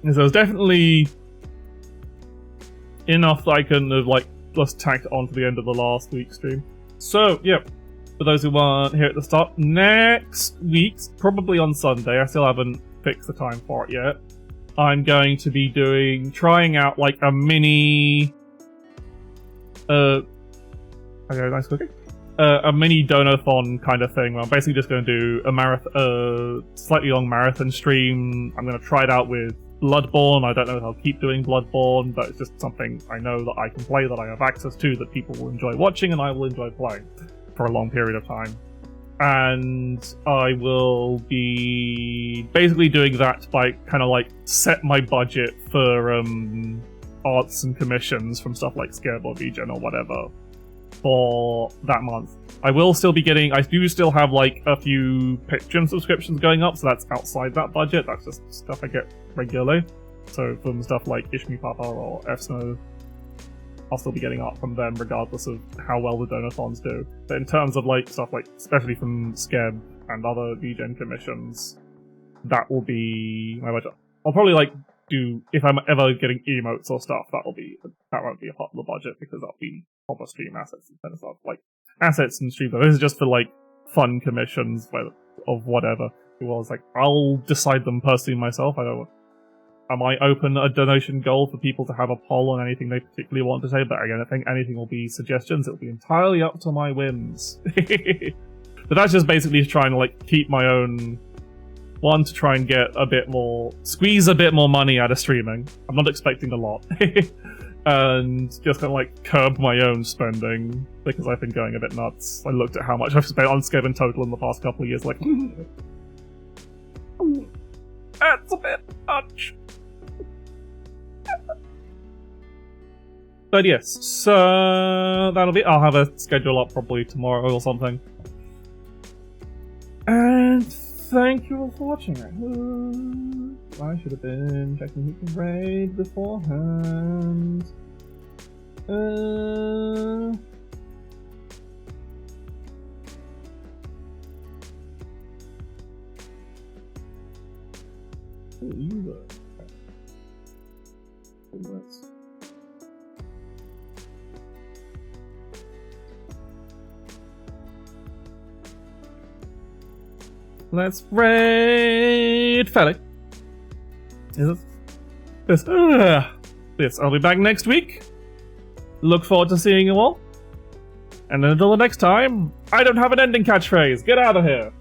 And so it's definitely enough that I can have like just tacked on to the end of the last week's stream. So yeah, for those who weren't here at the start, next week's probably on Sunday. I still haven't fixed the time for it yet. I'm going to be trying out like a mini okay, nice cooking. A mini donathon kind of thing where I'm basically just going to do a slightly long marathon stream. I'm going to try it out with Bloodborne. I don't know if I'll keep doing Bloodborne, but it's just something I know that I can play, that I have access to, that people will enjoy watching, and I will enjoy playing for a long period of time. And I will be basically doing that by kind of like set my budget for arts and commissions from stuff like Scareboard Regen or whatever for that month. I will still be getting, I do still have like a few Patreon subscriptions going up, so that's outside that budget. That's just stuff I get regularly. So from stuff like Ishmi Papa or F-Snow, I'll still be getting art from them regardless of how well the donathons do. But in terms of like stuff like, especially from Skeb and other VGen commissions, that will be my budget. I'll probably like do, if I'm ever getting emotes or stuff, that won't be a part of the budget because that'll be on the stream assets and stuff. Like assets and stream, but this is just for like fun commissions of whatever. It was like, I'll decide them personally myself. I might open a donation goal for people to have a poll on anything they particularly want to say, but again, I think anything will be suggestions. It'll be entirely up to my whims. But that's just basically trying to like keep my own one, to try and get a bit more, squeeze a bit more money out of streaming. I'm not expecting a lot. And just kind of like curb my own spending because I've been going a bit nuts. I looked at how much I've spent on Skeb in total in the past couple of years, like, that's a bit much. But yes, so that'll be. I'll have a schedule up probably tomorrow or something. And thank you all for watching. I should have been checking who can raid beforehand. Let's raid Felix. Is it? Yes, I'll be back next week. Look forward to seeing you all. And until the next time, I don't have an ending catchphrase. Get out of here.